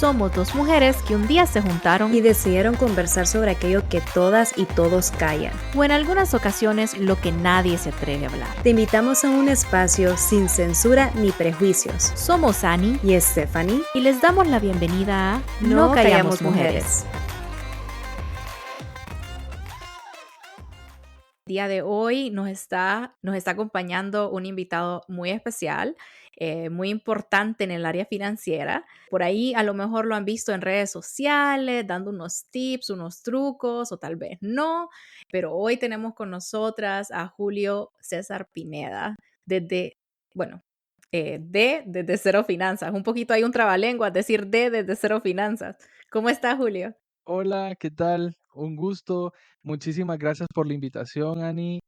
Somos dos mujeres que un día se juntaron y decidieron conversar sobre aquello que todas y todos callan, o en algunas ocasiones lo que nadie se atreve a hablar. Te invitamos a un espacio sin censura ni prejuicios. Somos Annie y Stephanie y les damos la bienvenida a No Callamos Mujeres. El día de hoy nos está acompañando un invitado muy especial, muy importante en el área financiera. Por ahí a lo mejor lo han visto en redes sociales, dando unos tips, unos trucos, o tal vez no. Pero hoy tenemos con nosotras a Julio César Pineda, desde Cero Finanzas. Un poquito hay un trabalenguas, decir desde Cero Finanzas. ¿Cómo está, Julio? Hola, ¿qué tal? Un gusto. Muchísimas gracias por la invitación, Ani.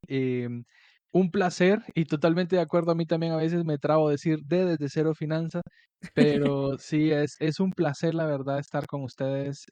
Un placer y totalmente de acuerdo. A mí también a veces me trabo decir desde Cero Finanzas, pero sí, es un placer, la verdad, estar con ustedes.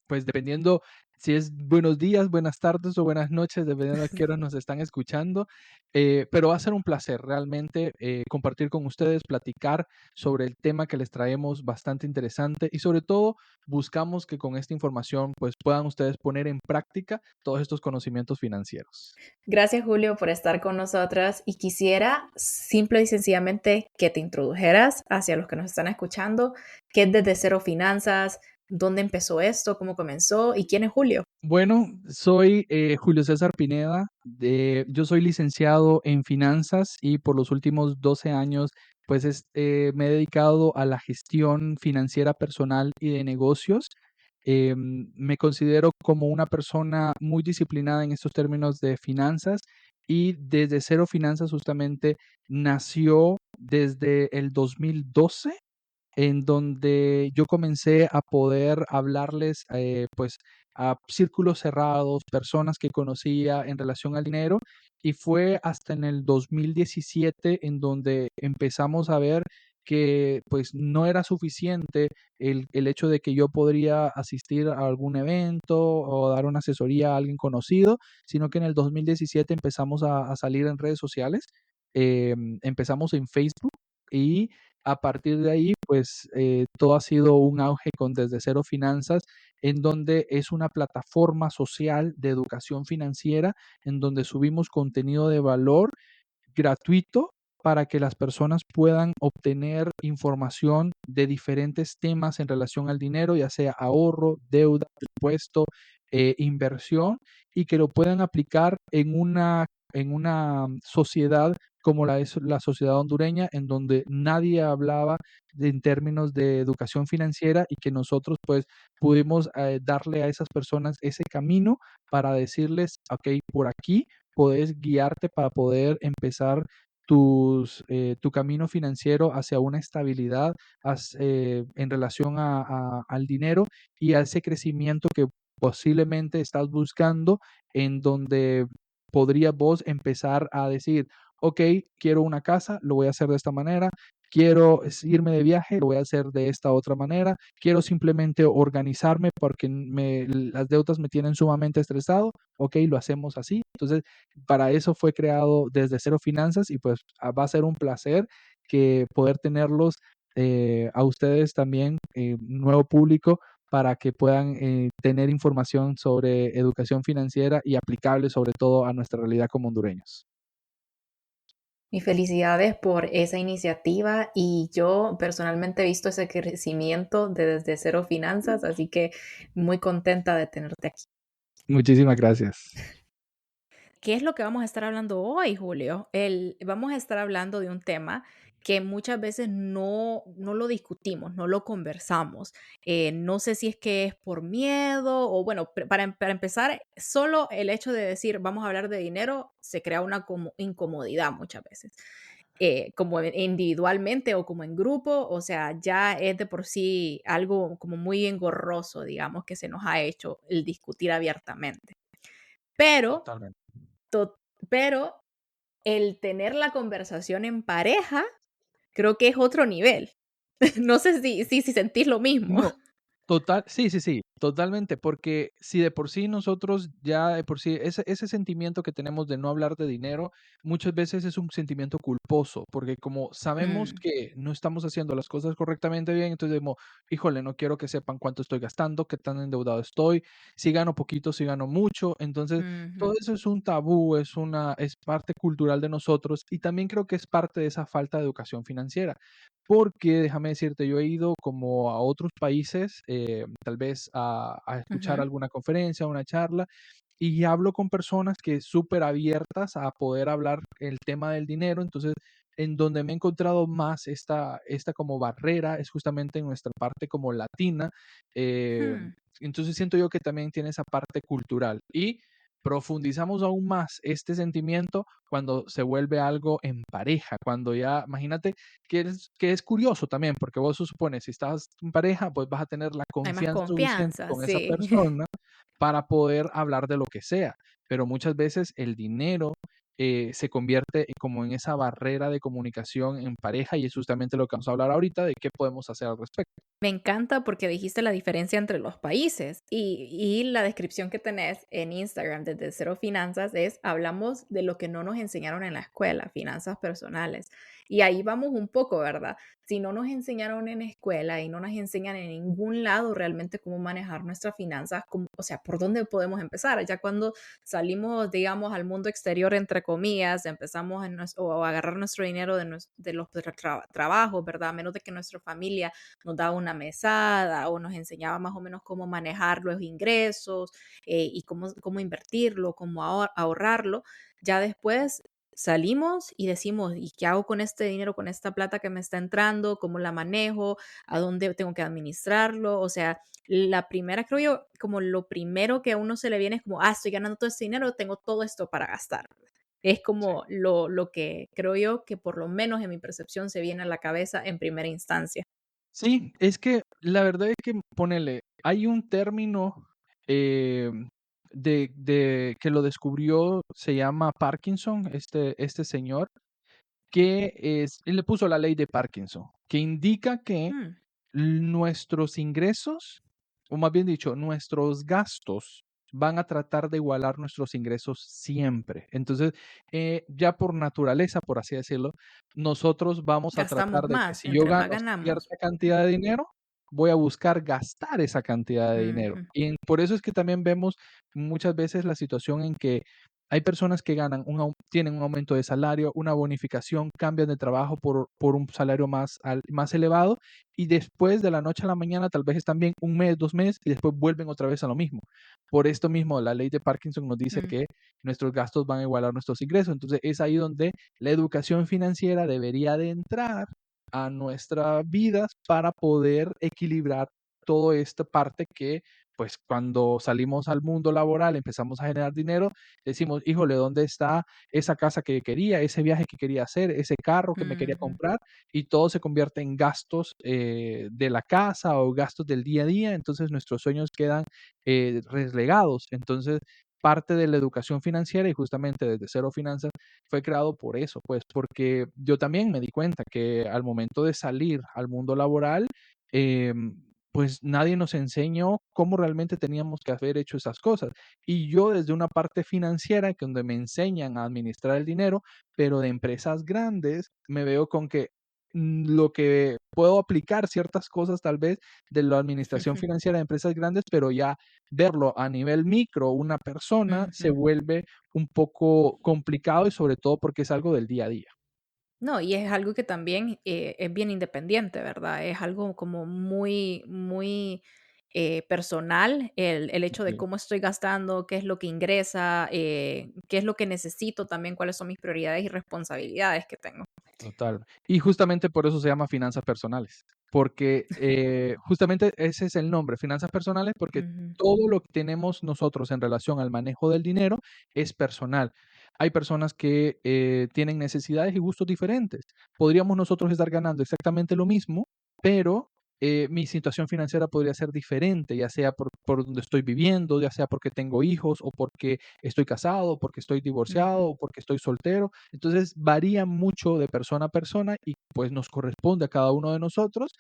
Pues dependiendo si es buenos días, buenas tardes o buenas noches, dependiendo de qué hora nos están escuchando. Pero va a ser un placer realmente compartir con ustedes, platicar sobre el tema que les traemos bastante interesante y sobre todo buscamos que con esta información pues puedan ustedes poner en práctica todos estos conocimientos financieros. Gracias, Julio, por estar con nosotras y quisiera simple y sencillamente que te introdujeras hacia los que nos están escuchando, qué es Desde Cero Finanzas, dónde empezó esto, cómo comenzó y quién es Julio. Bueno, soy Julio César Pineda, yo soy licenciado en finanzas y por los últimos 12 años pues me he dedicado a la gestión financiera personal y de negocios. Me considero como una persona muy disciplinada en estos términos de finanzas y desde Cero Finanzas justamente nació desde el 2012 en donde yo comencé a poder hablarles pues a círculos cerrados, personas que conocía en relación al dinero y fue hasta en el 2017 en donde empezamos a ver que pues no era suficiente el hecho de que yo podría asistir a algún evento o dar una asesoría a alguien conocido, sino que en el 2017 empezamos a salir en redes sociales, empezamos en Facebook y a partir de ahí, pues todo ha sido un auge con Desde Cero Finanzas, en donde es una plataforma social de educación financiera, en donde subimos contenido de valor gratuito para que las personas puedan obtener información de diferentes temas en relación al dinero, ya sea ahorro, deuda, presupuesto, inversión, y que lo puedan aplicar en una sociedad como la es la sociedad hondureña, en donde nadie hablaba en términos de educación financiera y que nosotros pues pudimos darle a esas personas ese camino para decirles, ok, por aquí puedes guiarte para poder empezar tu camino financiero hacia una estabilidad en relación al dinero y a ese crecimiento que posiblemente estás buscando, en donde podrías vos empezar a decir, ok, quiero una casa, lo voy a hacer de esta manera, quiero irme de viaje, lo voy a hacer de esta otra manera, quiero simplemente organizarme porque las deudas me tienen sumamente estresado, ok, lo hacemos así. Entonces, para eso fue creado Desde Cero Finanzas y pues va a ser un placer que poder tenerlos a ustedes también, nuevo público, para que puedan tener información sobre educación financiera y aplicable sobre todo a nuestra realidad como hondureños. Mis felicidades por esa iniciativa y yo personalmente he visto ese crecimiento de Desde Cero Finanzas, así que muy contenta de tenerte aquí. Muchísimas gracias. ¿Qué es lo que vamos a estar hablando hoy, Julio? Vamos a estar hablando de un tema que muchas veces no lo discutimos, no lo conversamos. No sé si es que es por miedo o bueno, para empezar, solo el hecho de decir vamos a hablar de dinero se crea una incomodidad muchas veces. Como individualmente o como en grupo, o sea, ya es de por sí algo como muy engorroso, digamos, que se nos ha hecho el discutir abiertamente. Pero Totalmente. To- pero el tener la conversación en pareja, creo que es otro nivel. No sé si sentís lo mismo. No, total, sí, sí, sí. Totalmente, porque si de por sí nosotros ya de por sí ese sentimiento que tenemos de no hablar de dinero, muchas veces es un sentimiento culposo, porque como sabemos Mm, que no estamos haciendo las cosas correctamente bien, entonces decimos, híjole, no quiero que sepan cuánto estoy gastando, qué tan endeudado estoy, si gano poquito, si gano mucho. Entonces, todo ujú, eso es un tabú, es parte cultural de nosotros y también creo que es parte de esa falta de educación financiera. Porque déjame decirte, yo he ido como a otros países, tal vez a escuchar ujú, alguna conferencia, una charla, y hablo con personas que súper abiertas a poder hablar el tema del dinero. Entonces, en donde me he encontrado más esta como barrera es justamente en nuestra parte como latina. eh, hmm. entonces siento yo que también tiene esa parte cultural. Y profundizamos aún más este sentimiento cuando se vuelve algo en pareja, cuando ya, imagínate que es curioso también, porque vos supones, si estás en pareja, pues vas a tener la Hay más confianza suficiente confianza, con esa sí. persona para poder hablar de lo que sea. Pero muchas veces el dinero se convierte como en esa barrera de comunicación en pareja y es justamente lo que vamos a hablar ahorita de qué podemos hacer al respecto. Me encanta porque dijiste la diferencia entre los países y la descripción que tenés en Instagram desde Cero Finanzas es, hablamos de lo que no nos enseñaron en la escuela, finanzas personales. Y ahí vamos un poco, ¿verdad? Si no nos enseñaron en escuela y no nos enseñan en ningún lado realmente cómo manejar nuestras finanzas, o sea, ¿por dónde podemos empezar? Ya cuando salimos, digamos, al mundo exterior, entre comillas, empezamos o a agarrar nuestro dinero de los trabajos, ¿verdad? A menos de que nuestra familia nos daba una mesada o nos enseñaba más o menos cómo manejar los ingresos y cómo invertirlo, cómo ahorrarlo. Ya después salimos y decimos, ¿y qué hago con este dinero, con esta plata que me está entrando? ¿Cómo la manejo? ¿A dónde tengo que administrarlo? O sea, la primera, creo yo, como lo primero que a uno se le viene es como, estoy ganando todo este dinero, tengo todo esto para gastar. Es como lo que creo yo que por lo menos en mi percepción se viene a la cabeza en primera instancia. Sí, es que la verdad es que ponele, hay un término de que lo descubrió, se llama Parkinson, este señor, él le puso la ley de Parkinson, que indica que Mm, nuestros ingresos, o más bien dicho, nuestros gastos van a tratar de igualar nuestros ingresos siempre. Entonces, ya por naturaleza, por así decirlo, nosotros vamos a tratar Gastamos de que más, si yo entre más gano ganamos. cierta cantidad de dinero, voy a buscar gastar esa cantidad de dinero. Ujú, Y por eso es que también vemos muchas veces la situación en que hay personas que ganan tienen un aumento de salario, una bonificación, cambian de trabajo por un salario más elevado y después de la noche a la mañana tal vez están bien un mes, 2 meses y después vuelven otra vez a lo mismo. Por esto mismo, la ley de Parkinson nos dice mm, que nuestros gastos van a igualar nuestros ingresos. Entonces es ahí donde la educación financiera debería de entrar a nuestras vidas para poder equilibrar toda esta parte que pues cuando salimos al mundo laboral empezamos a generar dinero, decimos, híjole, ¿dónde está esa casa que quería, ese viaje que quería hacer, ese carro que me quería ujú. comprar? Y todo se convierte en gastos de la casa o gastos del día a día, entonces nuestros sueños quedan relegados. Entonces, parte de la educación financiera y justamente desde Cero Finanzas fue creado por eso, pues porque yo también me di cuenta que al momento de salir al mundo laboral, pues nadie nos enseñó cómo realmente teníamos que haber hecho esas cosas. Y yo desde una parte financiera, que donde me enseñan a administrar el dinero, pero de empresas grandes, me veo con que lo que puedo aplicar ciertas cosas tal vez de la administración financiera de empresas grandes, pero ya verlo a nivel micro, una persona, se Ujú. vuelve un poco complicado y sobre todo porque es algo del día a día. No, y es algo que también es bien independiente, ¿verdad? Es algo como muy, muy personal, el hecho de Sí. cómo estoy gastando, qué es lo que ingresa, qué es lo que necesito también, cuáles son mis prioridades y responsabilidades que tengo. Total. Y justamente por eso se llama finanzas personales, porque justamente ese es el nombre, finanzas personales, porque Ujú, todo lo que tenemos nosotros en relación al manejo del dinero es personal. Hay personas que tienen necesidades y gustos diferentes. Podríamos nosotros estar ganando exactamente lo mismo, pero mi situación financiera podría ser diferente, ya sea por donde estoy viviendo, ya sea porque tengo hijos o porque estoy casado, porque estoy divorciado ujú. o porque estoy soltero. Entonces varía mucho de persona a persona y pues nos corresponde a cada uno de nosotros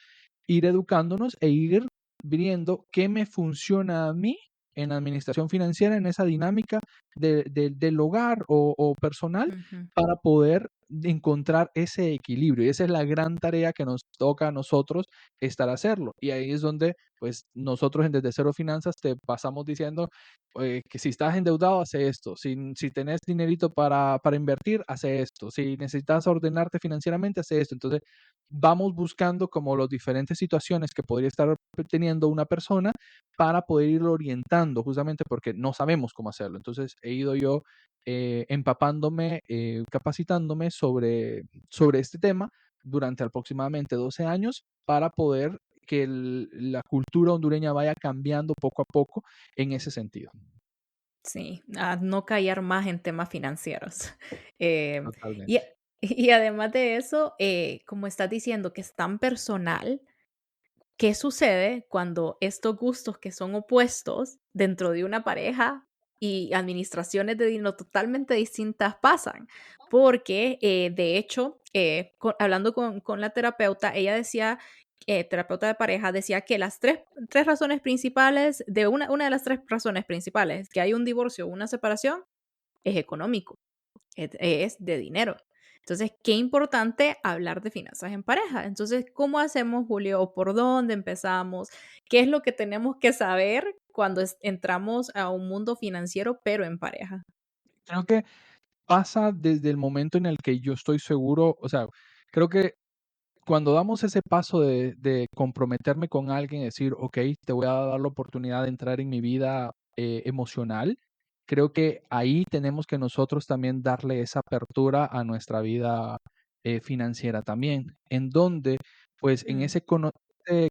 ir educándonos e ir viendo qué me funciona a mí en administración financiera, en esa dinámica del hogar o personal, Ujú. para poder encontrar ese equilibrio. Y esa es la gran tarea que nos toca a nosotros estar a hacerlo. Y ahí es donde, pues, nosotros en Desde Cero Finanzas te pasamos diciendo que si estás endeudado, hace esto. Si tenés dinerito para invertir, hace esto. Si necesitas ordenarte financieramente, hace esto. Entonces, vamos buscando como las diferentes situaciones que podría estar teniendo una persona para poder irlo orientando, justamente porque no sabemos cómo hacerlo. Entonces, he ido yo empapándome, capacitándome sobre este tema durante aproximadamente 12 años para poder que la cultura hondureña vaya cambiando poco a poco en ese sentido. Sí, a no callar más en temas financieros. Em, y, Totalmente. y además de eso, como estás diciendo que es tan personal, ¿qué sucede cuando estos gustos que son opuestos dentro de una pareja y administraciones de dinero totalmente distintas pasan? Porque, de hecho, hablando con la terapeuta, ella decía, terapeuta de pareja, decía que las tres razones principales, una de las tres razones principales que hay un divorcio o una separación es económico, es de dinero. Entonces, qué importante hablar de finanzas en pareja. Entonces, ¿cómo hacemos, Julio? ¿O por dónde empezamos? ¿Qué es lo que tenemos que saber cuando entramos a un mundo financiero, pero en pareja? Creo que pasa desde el momento en el que yo estoy seguro, o sea, creo que cuando damos ese paso de comprometerme con alguien, decir, ok, te voy a dar la oportunidad de entrar en mi vida emocional, creo que ahí tenemos que nosotros también darle esa apertura a nuestra vida financiera también, en donde, pues, en Mm, ese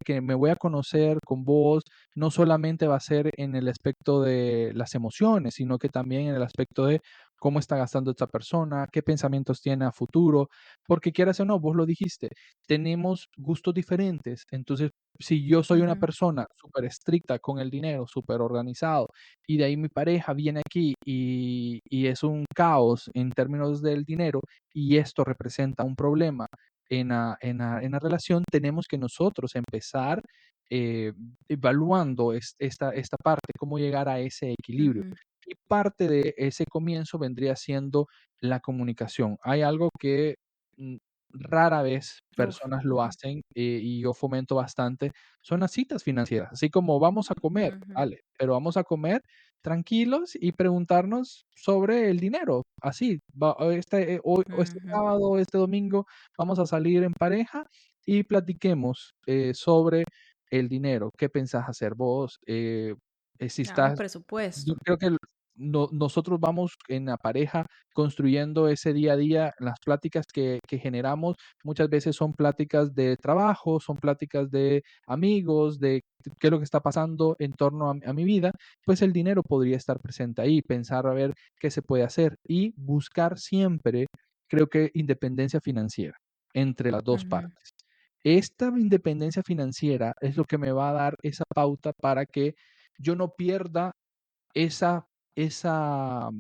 que me voy a conocer con vos, no solamente va a ser en el aspecto de las emociones, sino que también en el aspecto de cómo está gastando esta persona, qué pensamientos tiene a futuro, porque quieras o no, vos lo dijiste, tenemos gustos diferentes. Entonces, si yo soy una ujú, persona súper estricta con el dinero, súper organizado, y de ahí mi pareja viene aquí y es un caos en términos del dinero, y esto representa un problema en la relación, tenemos que nosotros empezar eh, evaluando esta parte, cómo llegar a ese equilibrio. ujú. Y parte de ese comienzo vendría siendo la comunicación. Hay algo que mm, rara vez Uf, personas lo ujú, hacen, y yo fomento bastante, son las citas financieras, así como vamos a comer, ujú, vale, pero vamos a comer tranquilos y preguntarnos sobre el dinero, así, este ujú. sábado, este domingo, vamos a salir en pareja y platiquemos sobre el dinero, ¿qué pensás hacer vos? Si Ah, el estás Yo presupuesto. creo que nosotros vamos en la pareja construyendo ese día a día, las pláticas que generamos muchas veces son pláticas de trabajo, son pláticas de amigos, de qué es lo que está pasando en torno a mi vida, pues el dinero podría estar presente ahí, pensar a ver qué se puede hacer y buscar siempre, creo que independencia financiera entre las dos Ujú, partes. Esta independencia financiera es lo que me va a dar esa pauta para que yo no pierda esa esa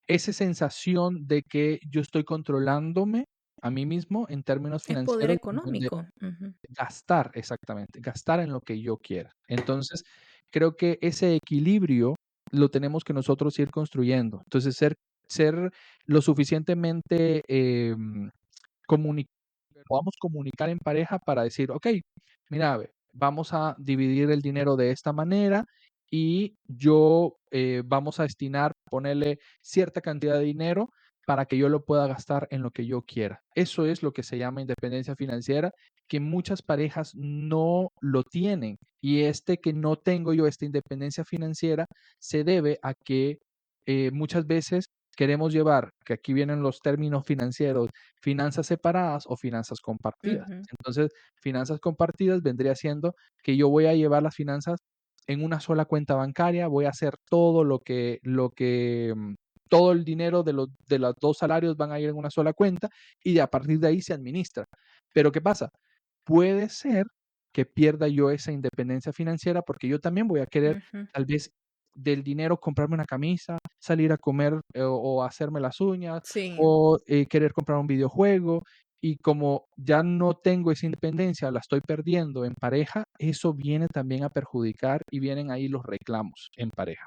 esa sensación de que yo estoy controlándome a mí mismo en términos es poder financieros, en donde económico. Ujú, gastar, exactamente, gastar en lo que yo quiera. Entonces, creo que ese equilibrio lo tenemos que nosotros ir construyendo. Entonces, ser lo suficientemente, comuni podamos comunicar en pareja para decir, ok, mira, ve, vamos a dividir el dinero de esta manera y yo vamos a destinar, ponerle cierta cantidad de dinero para que yo lo pueda gastar en lo que yo quiera. Eso es lo que se llama independencia financiera, que muchas parejas no lo tienen. Y este que no tengo yo, esta independencia financiera, se debe a que muchas veces queremos llevar, que aquí vienen los términos financieros, finanzas separadas o finanzas compartidas. ujú, Entonces, finanzas compartidas vendría siendo que yo voy a llevar las finanzas en una sola cuenta bancaria, voy a hacer todo el dinero de los dos salarios van a ir en una sola cuenta y a partir de ahí se administra. Pero ¿qué pasa? Puede ser que pierda yo esa independencia financiera porque yo también voy a querer ujú. tal vez del dinero comprarme una camisa, salir a comer o hacerme las uñas Sí. o querer comprar un videojuego y como ya no tengo esa independencia, la estoy perdiendo en pareja, eso viene también a perjudicar y vienen ahí los reclamos en pareja.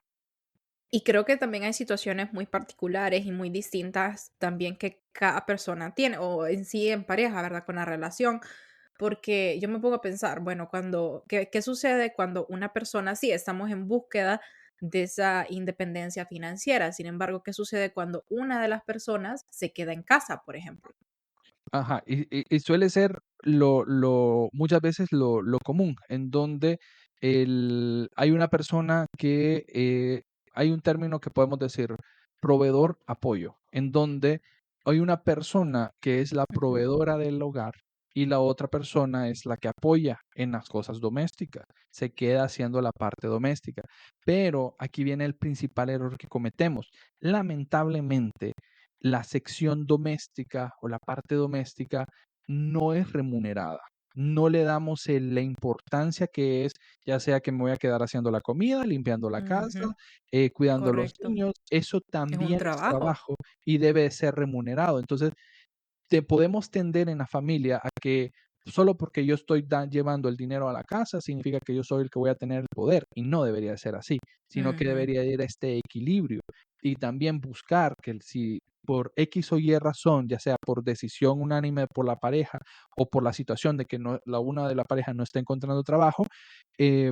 Y creo que también hay situaciones muy particulares y muy distintas también que cada persona tiene, o en sí en pareja, ¿verdad? Con la relación. Porque yo me pongo a pensar, bueno, ¿qué sucede cuando una persona, sí, estamos en búsqueda de esa independencia financiera? Sin embargo, ¿qué sucede cuando una de las personas se queda en casa, por ejemplo? Ajá, y suele ser muchas veces lo común, en donde hay una persona que, hay un término que podemos decir, proveedor apoyo, en donde hay una persona que es la Ujú, proveedora del hogar y la otra persona es la que apoya en las cosas domésticas, se queda haciendo la parte doméstica. Pero aquí viene el principal error que cometemos. Lamentablemente, la sección doméstica o la parte doméstica no es remunerada. No le damos la importancia que es, ya sea que me voy a quedar haciendo la comida, limpiando la casa, ujú, cuidando a los correcto. niños. Eso Es un también es trabajo. trabajo y debe ser remunerado. Entonces, te podemos tender en la familia a que solo porque yo estoy llevando el dinero a la casa significa que yo soy el que voy a tener el poder y no debería ser así, sino que Ujú, debería ir a este equilibrio y también buscar que si por X o Y razón, ya sea por decisión unánime por la pareja o por la situación de que no, la una de la pareja no está encontrando trabajo,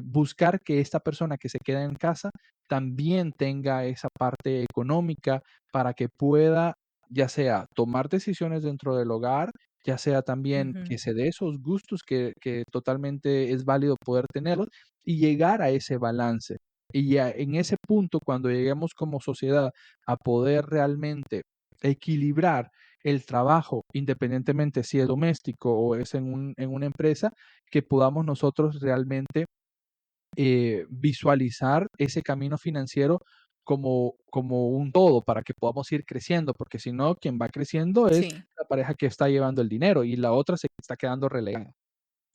buscar que esta persona que se queda en casa también tenga esa parte económica para que pueda ya sea tomar decisiones dentro del hogar, ya sea también ujú. que se dé esos gustos que totalmente es válido poder tenerlos y llegar a ese balance. Y ya en ese punto, cuando lleguemos como sociedad a poder realmente equilibrar el trabajo, independientemente si es doméstico o es en una empresa, que podamos nosotros realmente visualizar ese camino financiero como un todo para que podamos ir creciendo, porque si no, quien va creciendo es Sí. la pareja que está llevando el dinero y la otra se está quedando relegada.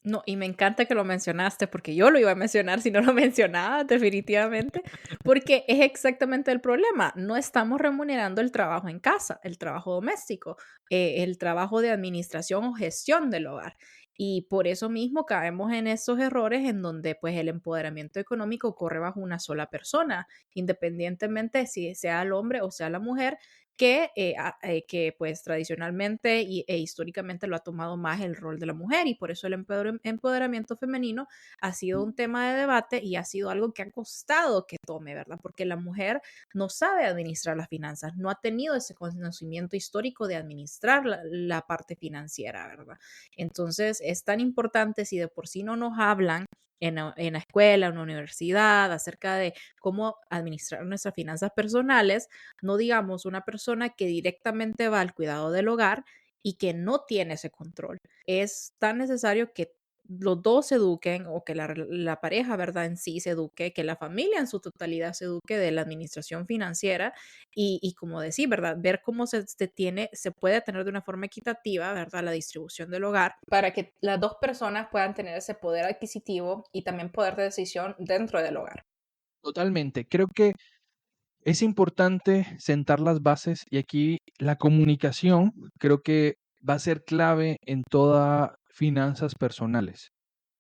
No, y me encanta que lo mencionaste, porque yo lo iba a mencionar si no lo mencionaba, definitivamente, porque es exactamente el problema. No estamos remunerando el trabajo en casa, el trabajo doméstico, el trabajo de administración o gestión del hogar. Y por eso mismo caemos en esos errores en donde pues el empoderamiento económico corre bajo una sola persona, independientemente si sea el hombre o sea la mujer, que pues tradicionalmente e históricamente lo ha tomado más el rol de la mujer y por eso el empoderamiento femenino ha sido un tema de debate y ha sido algo que ha costado que tome, ¿verdad? Porque la mujer no sabe administrar las finanzas, no ha tenido ese conocimiento histórico de administrar la parte financiera, ¿verdad? Entonces es tan importante si de por sí no nos hablan en la escuela, en la universidad, acerca de cómo administrar nuestras finanzas personales, no digamos una persona que directamente va al cuidado del hogar y que no tiene ese control. Es tan necesario que los dos se eduquen o que la pareja, ¿verdad? En sí se eduque, que la familia en su totalidad se eduque de la administración financiera y como decir, ¿verdad? Ver cómo se puede tener de una forma equitativa, ¿verdad? La distribución del hogar para que las dos personas puedan tener ese poder adquisitivo y también poder de decisión dentro del hogar. Totalmente. Creo que es importante sentar las bases y aquí la comunicación creo que va a ser clave en todas finanzas personales.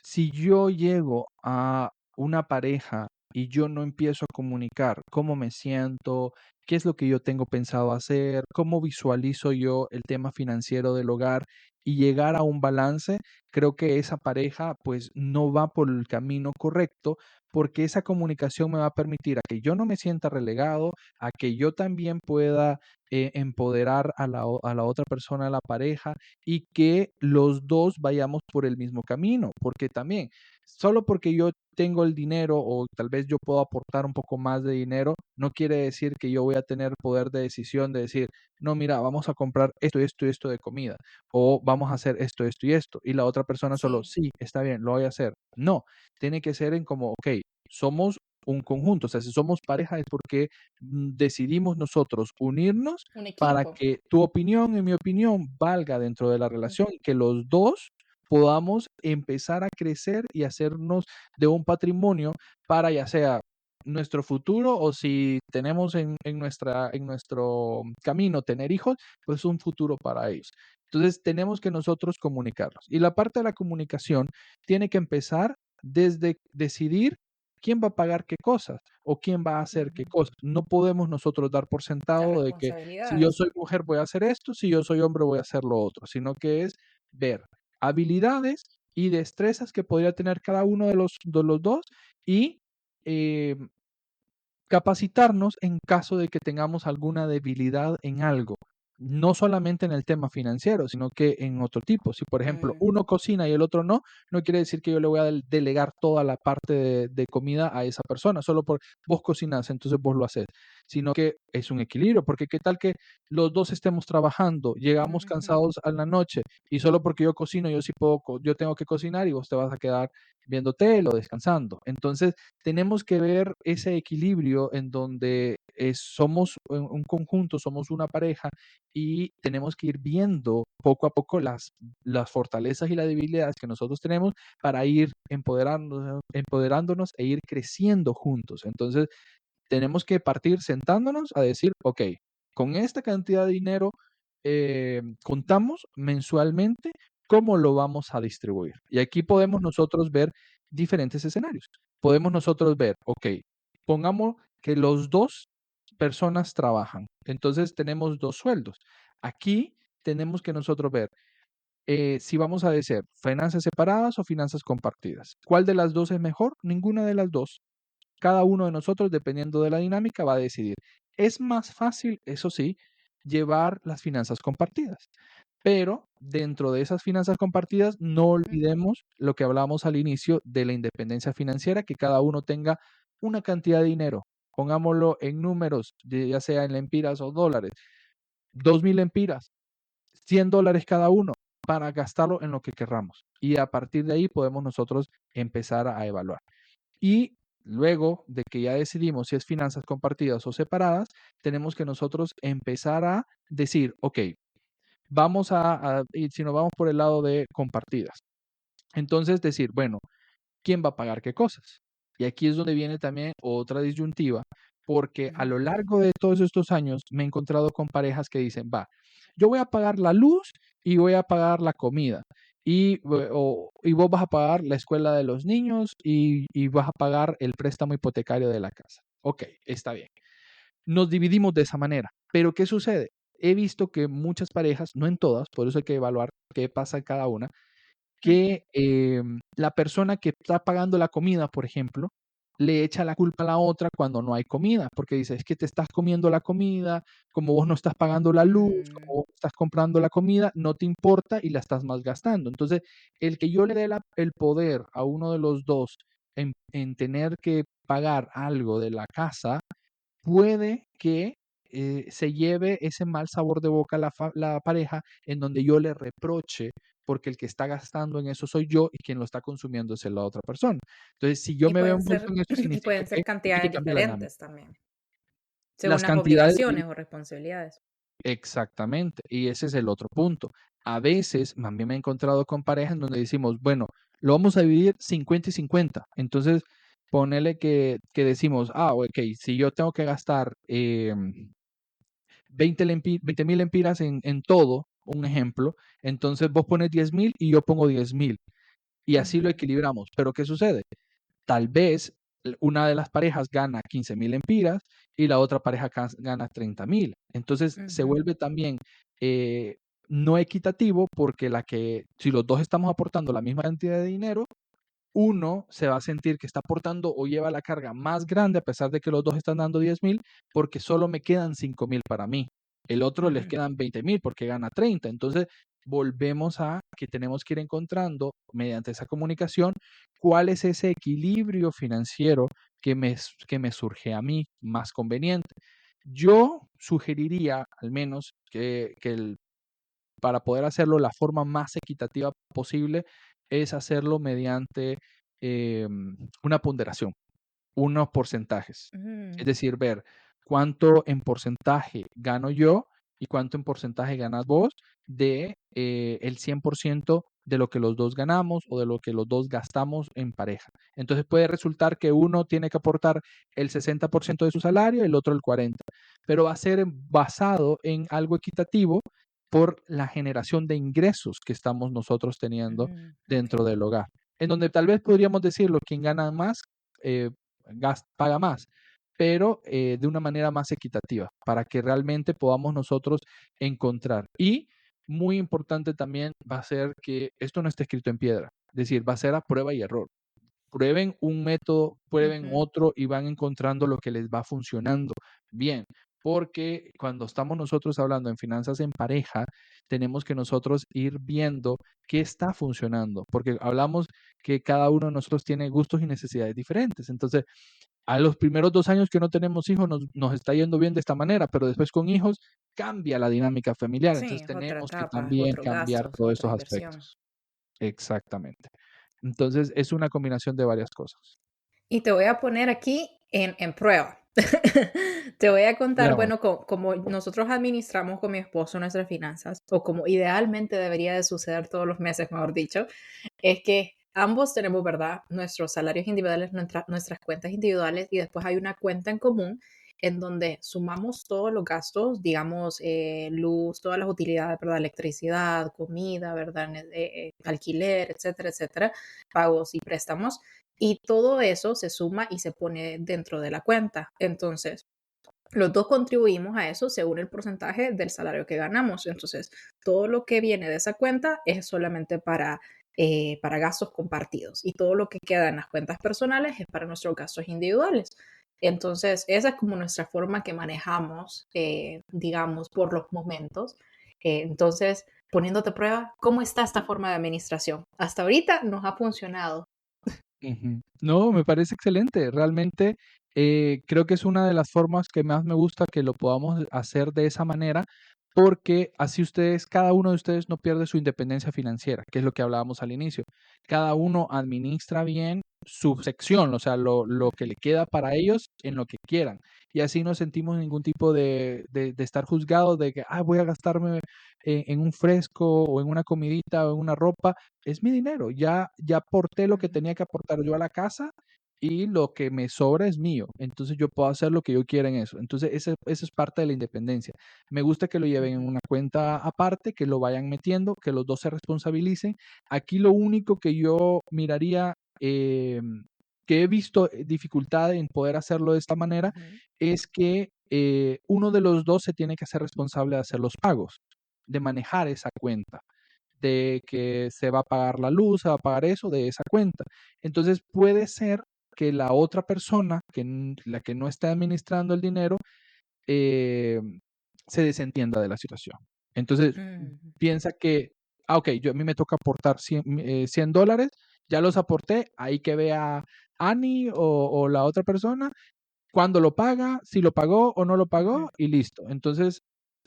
Si yo llego a una pareja y yo no empiezo a comunicar cómo me siento, qué es lo que yo tengo pensado hacer, cómo visualizo yo el tema financiero del hogar y llegar a un balance, creo que esa pareja pues no va por el camino correcto porque esa comunicación me va a permitir a que yo no me sienta relegado, a que yo también pueda empoderar a a la otra persona, a la pareja, y que los dos vayamos por el mismo camino, porque también, solo porque yo tengo el dinero o tal vez yo puedo aportar un poco más de dinero, no quiere decir que yo voy a tener poder de decisión de decir, no, mira, vamos a comprar esto, esto y esto de comida, o vamos a hacer esto, esto y esto, y la otra persona solo, Sí, sí, está bien, lo voy a hacer. No, tiene que ser en como, ok, somos un conjunto, o sea, si somos pareja es porque decidimos nosotros unirnos un para equipo. que tu opinión y mi opinión valga dentro de la relación y que los dos podamos empezar a crecer y hacernos de un patrimonio para ya sea nuestro futuro o si tenemos en nuestro camino tener hijos, pues un futuro para ellos. Entonces, tenemos que nosotros comunicarlos. Y la parte de la comunicación tiene que empezar desde decidir quién va a pagar qué cosas o quién va a hacer qué Ujú. cosas. No podemos nosotros dar por Las sentado de que si yo responsabilidades. soy mujer voy a hacer esto, si yo soy hombre voy a hacer lo otro, sino que es ver habilidades y destrezas que podría tener cada uno de los dos y eh, capacitarnos en caso de que tengamos alguna debilidad en algo, no solamente en el tema financiero, sino que en otro tipo. Si, por ejemplo, Mm, uno cocina y el otro no, no quiere decir que yo le voy a delegar toda la parte de comida a esa persona, solo por vos cocinas, entonces vos lo haces, sino que es un equilibrio, porque qué tal que los dos estemos trabajando, llegamos ujú. cansados a la noche y solo porque yo cocino, yo sí puedo, yo tengo que cocinar y vos te vas a quedar viendo tele o descansando. Entonces, tenemos que ver ese equilibrio en donde somos un conjunto, somos una pareja y tenemos que ir viendo poco a poco las fortalezas y las debilidades que nosotros tenemos para ir empoderándonos e ir creciendo juntos. Entonces, tenemos que partir sentándonos a decir, ok, con esta cantidad de dinero contamos mensualmente, ¿cómo lo vamos a distribuir? Y aquí podemos nosotros ver diferentes escenarios. Podemos nosotros ver, ok, pongamos que los dos personas trabajan, entonces tenemos dos sueldos. Aquí tenemos que nosotros ver si vamos a decir finanzas separadas o finanzas compartidas. ¿Cuál de las dos es mejor? Ninguna de las dos. Cada uno de nosotros, dependiendo de la dinámica, va a decidir. Es más fácil, eso sí, llevar las finanzas compartidas. Pero dentro de esas finanzas compartidas, no Ujú. olvidemos lo que hablábamos al inicio de la independencia financiera, que cada uno tenga una cantidad de dinero. Pongámoslo en números, ya sea en lempiras o dólares. 2.000 lempiras, $100 cada uno para gastarlo en lo que querramos. Y a partir de ahí podemos nosotros empezar a evaluar. Y luego de que ya decidimos si es finanzas compartidas o separadas, tenemos que nosotros empezar a decir, ok, vamos y si nos vamos por el lado de compartidas, entonces decir, bueno, ¿quién va a pagar qué cosas? Y aquí es donde viene también otra disyuntiva, porque a lo Ujú. largo de todos estos años me he encontrado con parejas que dicen, va, yo voy a pagar la luz y voy a pagar la comida. Y vos vas a pagar la escuela de los niños y vas a pagar el préstamo hipotecario de la casa. Ok, está bien. Nos dividimos de esa manera. Pero ¿qué sucede? He visto que muchas parejas, no en todas, por eso hay que evaluar qué pasa en cada una, Ujú. que la persona que está pagando la comida, por ejemplo, le echa la culpa a la otra cuando no hay comida, porque dice, es que te estás comiendo la comida, como vos no estás pagando la luz, Mm, como vos no estás comprando la comida, no te importa y la estás malgastando. Entonces, el que yo le dé el poder a uno de los dos en tener que pagar algo de la casa, puede que se lleve ese mal sabor de boca la pareja en donde yo le reproche porque el que está gastando en eso soy yo y quien lo está consumiendo es la otra persona. Entonces, si yo y me veo pueden envuelto ser, en eso, y significa pueden que ser hay que cantidades cambiar la dinámica. diferentes también, según Las las cantidades obligaciones o responsabilidades. exactamente, y ese es el otro punto. A veces, también me he encontrado con parejas en donde decimos, bueno, lo vamos a dividir 50 y 50. Entonces, ponele que decimos, ok, si yo tengo que gastar 20.000 lempiras en todo, un ejemplo, entonces vos pones 10.000 y yo pongo 10.000 y así lo Ujú, equilibramos. Pero ¿qué sucede? Tal vez una de las parejas gana 15.000 lempiras y la otra pareja gana 30.000. Entonces se ujú, vuelve también eh, no equitativo porque si los dos estamos aportando la misma cantidad de dinero, uno se va a sentir que está aportando o lleva la carga más grande a pesar de que los dos están dando 10.000 porque solo me quedan 5.000 para mí. El otro les ujú. quedan 20.000 porque gana 30. Entonces, volvemos a que tenemos que ir encontrando mediante esa comunicación cuál es ese equilibrio financiero que me surge a mí más conveniente. Yo sugeriría al menos para poder hacerlo la forma más equitativa posible es hacerlo mediante una ponderación, unos porcentajes. Es Mm, decir, ver cuánto en porcentaje gano yo y cuánto en porcentaje ganas vos de el 100% de lo que los dos ganamos o de lo que los dos gastamos en pareja. Entonces puede resultar que uno tiene que aportar el 60% de su salario, el otro el 40%, pero va a ser basado en algo equitativo por la generación de ingresos que estamos nosotros teniendo dentro Ok. del hogar. En donde tal vez podríamos decirlo, quien gana más, eh, paga más, pero de una manera más equitativa, para que realmente podamos nosotros encontrar. Y muy importante también va a ser que esto no esté escrito en piedra, es decir, va a ser a prueba y error. Prueben un método, prueben Ujú. otro y van encontrando lo que les va funcionando bien. Porque cuando estamos nosotros hablando en finanzas en pareja, tenemos que nosotros ir viendo qué está funcionando, porque hablamos que cada uno de nosotros tiene gustos y necesidades diferentes. Entonces, a los primeros 2 años que no tenemos hijos nos está yendo bien de esta manera, pero después con hijos cambia la dinámica familiar. Sí, Entonces, es otra tenemos que etapa, es también otro cambiar gasto, es todos otra estos inversión. aspectos. Exactamente. Entonces, es una combinación de varias cosas. Y te voy a poner aquí en prueba. Te voy a contar, Veamos. bueno, como nosotros administramos con mi esposo nuestras finanzas, o como idealmente debería de suceder todos los meses, mejor dicho, es que ambos tenemos, ¿verdad? Nuestros salarios individuales, nuestras cuentas individuales, y después hay una cuenta en común en donde sumamos todos los gastos, digamos, luz, todas las utilidades, ¿verdad? Electricidad, comida, ¿verdad? Alquiler, etcétera, etcétera, pagos y préstamos. Y todo eso se suma y se pone dentro de la cuenta. Entonces, los dos contribuimos a eso según el porcentaje del salario que ganamos. Entonces, todo lo que viene de esa cuenta es solamente para gastos compartidos y todo lo que queda en las cuentas personales es para nuestros gastos individuales. Entonces, esa es como nuestra forma que manejamos, digamos, por los momentos. Entonces, poniéndote a prueba, ¿cómo está esta forma de administración? Hasta ahorita nos ha funcionado. Ujú. No, me parece excelente. Realmente creo que es una de las formas que más me gusta que lo podamos hacer de esa manera, porque así ustedes, cada uno de ustedes no pierde su independencia financiera, que es lo que hablábamos al inicio. Cada uno administra bien su sección, o sea, lo que le queda para ellos en lo que quieran. Y así no sentimos ningún tipo de estar juzgados de que, voy a gastarme en un fresco o en una comidita o en una ropa. Es mi dinero, ya aporté lo que Ujú, tenía que aportar yo a la casa y lo que me sobra es mío. Entonces yo puedo hacer lo que yo quiera en eso. Entonces esa es parte de la independencia. Me gusta que lo lleven en ujú, una cuenta aparte, que lo vayan metiendo, que los dos se responsabilicen. Aquí lo único que yo miraría, que he visto dificultad en poder hacerlo de esta manera, ujú, es que uno de los dos se tiene que hacer responsable de hacer los pagos, de manejar esa cuenta, de que se va a pagar la luz, se va a pagar eso de esa cuenta. Entonces puede ser que la otra persona, la que no esté administrando el dinero, eh, se desentienda de la situación. Entonces ujú, piensa que, ok, a mí me toca aportar $100, ya los aporté, ahí que vea Annie o la otra persona cuándo lo paga, si lo pagó o no lo pagó ujú, y listo. Entonces,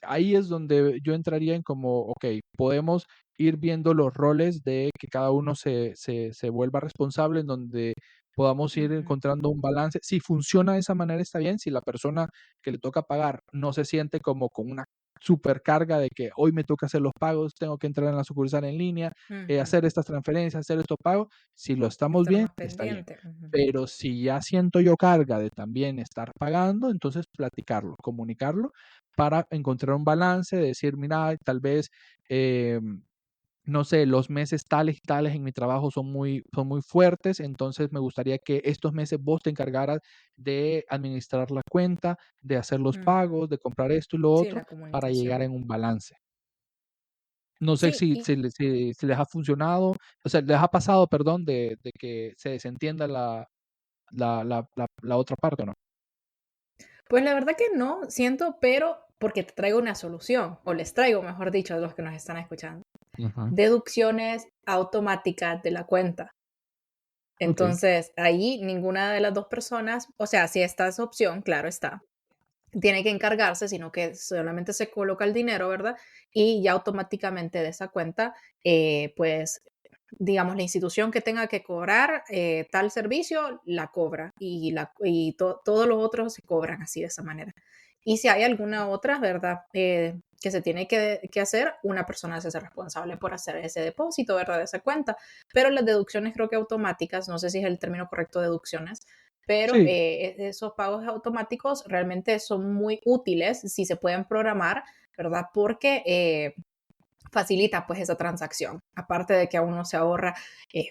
ahí es donde yo entraría en como, ok, podemos ir viendo los roles de que cada uno se vuelva responsable, en donde podamos ir ujú, encontrando un balance. Si funciona de esa manera está bien, si la persona que le toca pagar no se siente como con una supercarga de que hoy me toca hacer los pagos, tengo que entrar en la sucursal en línea, ujú. hacer estas transferencias, hacer estos pagos, si lo estamos Estar bien, más está bien. pendiente. Ujú, Pero si ya siento yo carga de también estar pagando, entonces platicarlo, comunicarlo para encontrar un balance, decir, mira, tal vez, no sé, los meses tales y tales en mi trabajo son muy fuertes, entonces me gustaría que estos meses vos te encargaras de administrar la cuenta, de hacer los ujú. pagos, de comprar esto y lo Sí, otro, la para llegar comunicación. en un balance. No sé Sí, si les ha funcionado, o sea, les ha pasado, perdón, de que se desentienda la otra parte, ¿o no? pues la verdad que no, siento, pero porque te traigo una solución, o les traigo, mejor dicho, a los que nos están escuchando. Ajá. Deducciones automáticas de la cuenta. Okey. Entonces, ahí ninguna de las dos personas, o sea, si esta es opción, claro está, tiene que encargarse, sino que solamente se coloca el dinero, ¿verdad? Y ya automáticamente de esa cuenta, pues, digamos, la institución que tenga que cobrar tal servicio, la cobra y todos los otros se cobran así de esa manera. Y si hay alguna otra, ¿verdad? Que se tiene que hacer, una persona se hace responsable por hacer ese depósito, ¿verdad? De esa cuenta. Pero las deducciones creo que automáticas, no sé si es el término correcto, deducciones, pero Sí, esos pagos automáticos realmente son muy útiles si se pueden programar, ¿verdad? Porque facilita pues esa transacción. Aparte de que a uno se ahorra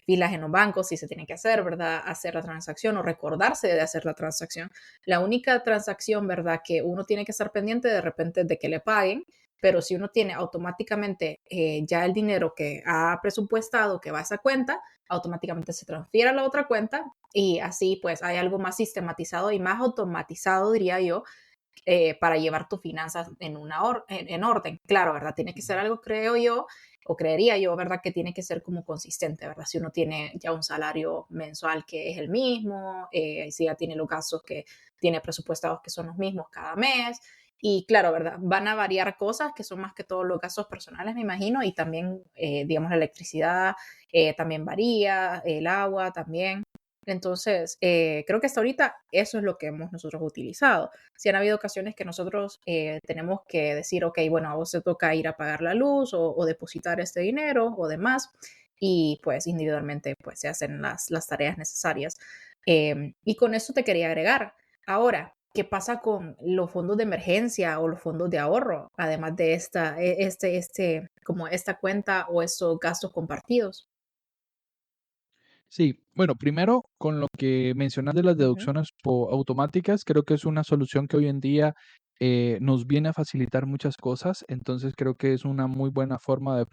filas en los bancos si se tiene que hacer, ¿verdad? Hacer la transacción o recordarse de hacer la transacción. La única transacción, ¿verdad? Que uno tiene que estar pendiente de repente de que le paguen, pero si uno tiene automáticamente ya el dinero que ha presupuestado que va a esa cuenta, automáticamente se transfiere a la otra cuenta y así pues hay algo más sistematizado y más automatizado, diría yo, para llevar tus finanzas en orden. Claro, ¿verdad? Tiene que ser algo, creo yo, o creería yo, ¿verdad? Que tiene que ser como consistente, ¿verdad? Si uno tiene ya un salario mensual que es el mismo, si ya tiene los gastos que tiene presupuestados que son los mismos cada mes. Y claro, ¿verdad? Van a variar cosas que son más que todos los gastos personales, me imagino, y también, digamos, la electricidad también varía, el agua también. Entonces, creo que hasta ahorita eso es lo que hemos nosotros utilizado. Si han habido ocasiones que nosotros tenemos que decir, ok, bueno, a vos te toca ir a pagar la luz o depositar este dinero o demás, y pues individualmente pues se hacen las tareas necesarias. Y con eso te quería agregar. Ahora, ¿qué pasa con los fondos de emergencia o los fondos de ahorro, además de como esta cuenta o estos gastos compartidos? Sí, bueno, primero con lo que mencionas de las Ujú, deducciones automáticas, creo que es una solución que hoy en día nos viene a facilitar muchas cosas, entonces creo que es una muy buena forma de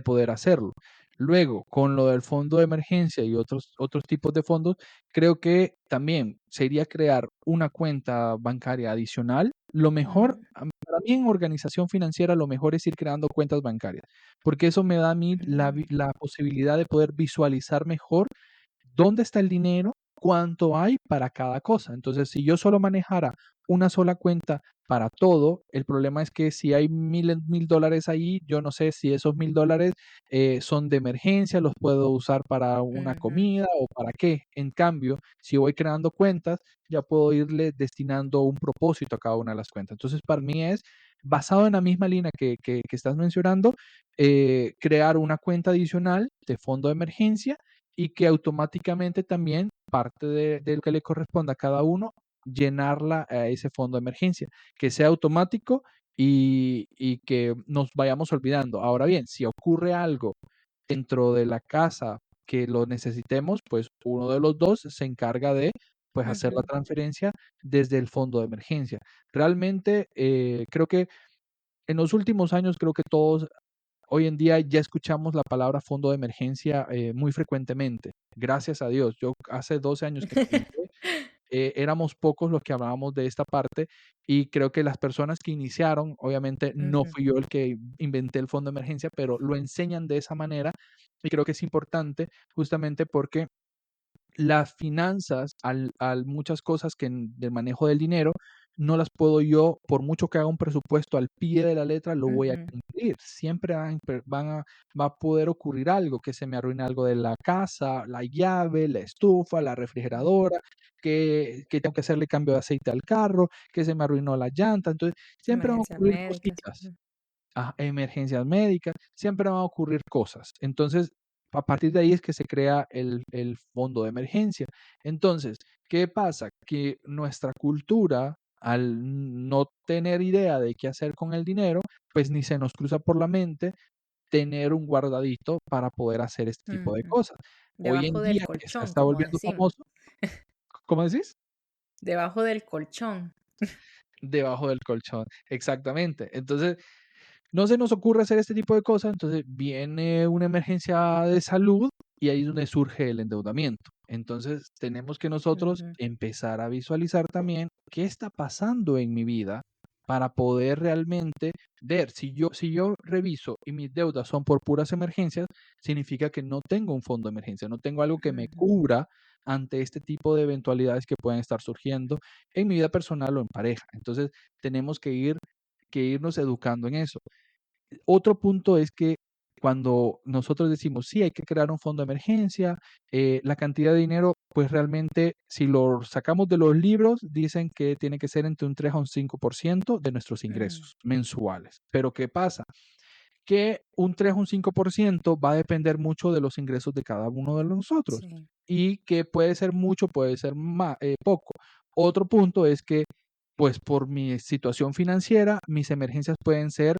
poder hacerlo. Luego, con lo del fondo de emergencia y otros tipos de fondos, creo que también sería crear una cuenta bancaria adicional. Lo mejor, ujú, para mí en organización financiera, lo mejor es ir creando cuentas bancarias porque eso me da a mí ujú, la posibilidad de poder visualizar mejor dónde está el dinero, cuánto hay para cada cosa. Entonces, si yo solo manejara una sola cuenta para todo, el problema es que si hay mil dólares ahí, yo no sé si esos $1000 son de emergencia, los puedo usar para una ujú, comida o para qué. En cambio, si voy creando cuentas, ya puedo irle destinando un propósito a cada una de las cuentas. Entonces, para mí es basado en la misma línea que estás mencionando, crear una cuenta adicional de fondo de emergencia y que automáticamente también parte de lo que le corresponda a cada uno, llenarla a ese fondo de emergencia, que sea automático y que nos vayamos olvidando. Ahora bien, si ocurre algo dentro de la casa que lo necesitemos, pues uno de los dos se encarga de pues hacer la ujú, transferencia desde el fondo de emergencia. Realmente creo que en los últimos años creo que todos hoy en día ya escuchamos la palabra fondo de emergencia muy frecuentemente. Gracias a Dios. Yo hace 12 años que comencé, éramos pocos los que hablábamos de esta parte y creo que las personas que iniciaron, obviamente no ujú, fui yo el que inventé el fondo de emergencia, pero lo enseñan de esa manera y creo que es importante justamente porque las finanzas, al muchas cosas del manejo del dinero, no las puedo yo, por mucho que haga un presupuesto al pie de la letra, lo voy a ujú, cumplir. Siempre va a poder ocurrir algo, que se me arruine algo de la casa, la llave, la estufa, la ujú. refrigeradora, que tengo que hacerle cambio de aceite al carro, que se me arruinó la llanta. Entonces, siempre van a Emergencias ocurrir médicas. cositas. Ujú, Emergencias médicas, siempre van a ocurrir cosas. Entonces, a partir de ahí es que se crea el fondo de emergencia. Entonces, ¿qué pasa? Que nuestra cultura, al no tener idea de qué hacer con el dinero, pues ni se nos cruza por la mente tener un guardadito para poder hacer este tipo de ujú. cosas. Hoy en Debajo del día que se colchón, está como volviendo decimos. famoso, ¿cómo decís? Debajo del colchón. Debajo del colchón, exactamente. Entonces, no se nos ocurre hacer este tipo de cosas, entonces viene una emergencia de salud y ahí es donde surge el endeudamiento. Entonces tenemos que nosotros Ujú, empezar a visualizar también qué está pasando en mi vida para poder realmente ver si yo reviso y mis deudas son por puras emergencias, significa que no tengo un fondo de emergencia, no tengo algo que me ujú, cubra ante este tipo de eventualidades que pueden estar surgiendo en mi vida personal o en pareja. Entonces tenemos que irnos educando en eso. Otro punto es que cuando nosotros decimos, sí, hay que crear un fondo de emergencia, la cantidad de dinero, pues realmente, si lo sacamos de los libros, dicen que tiene que ser entre un 3 a un 5% de nuestros ujú. ingresos mensuales. Pero ¿qué pasa? Que un 3 o un 5% va a depender mucho de los ingresos de cada uno de nosotros Sí. y que puede ser mucho, puede ser poco. Otro punto es que, pues por mi situación financiera, mis emergencias pueden ser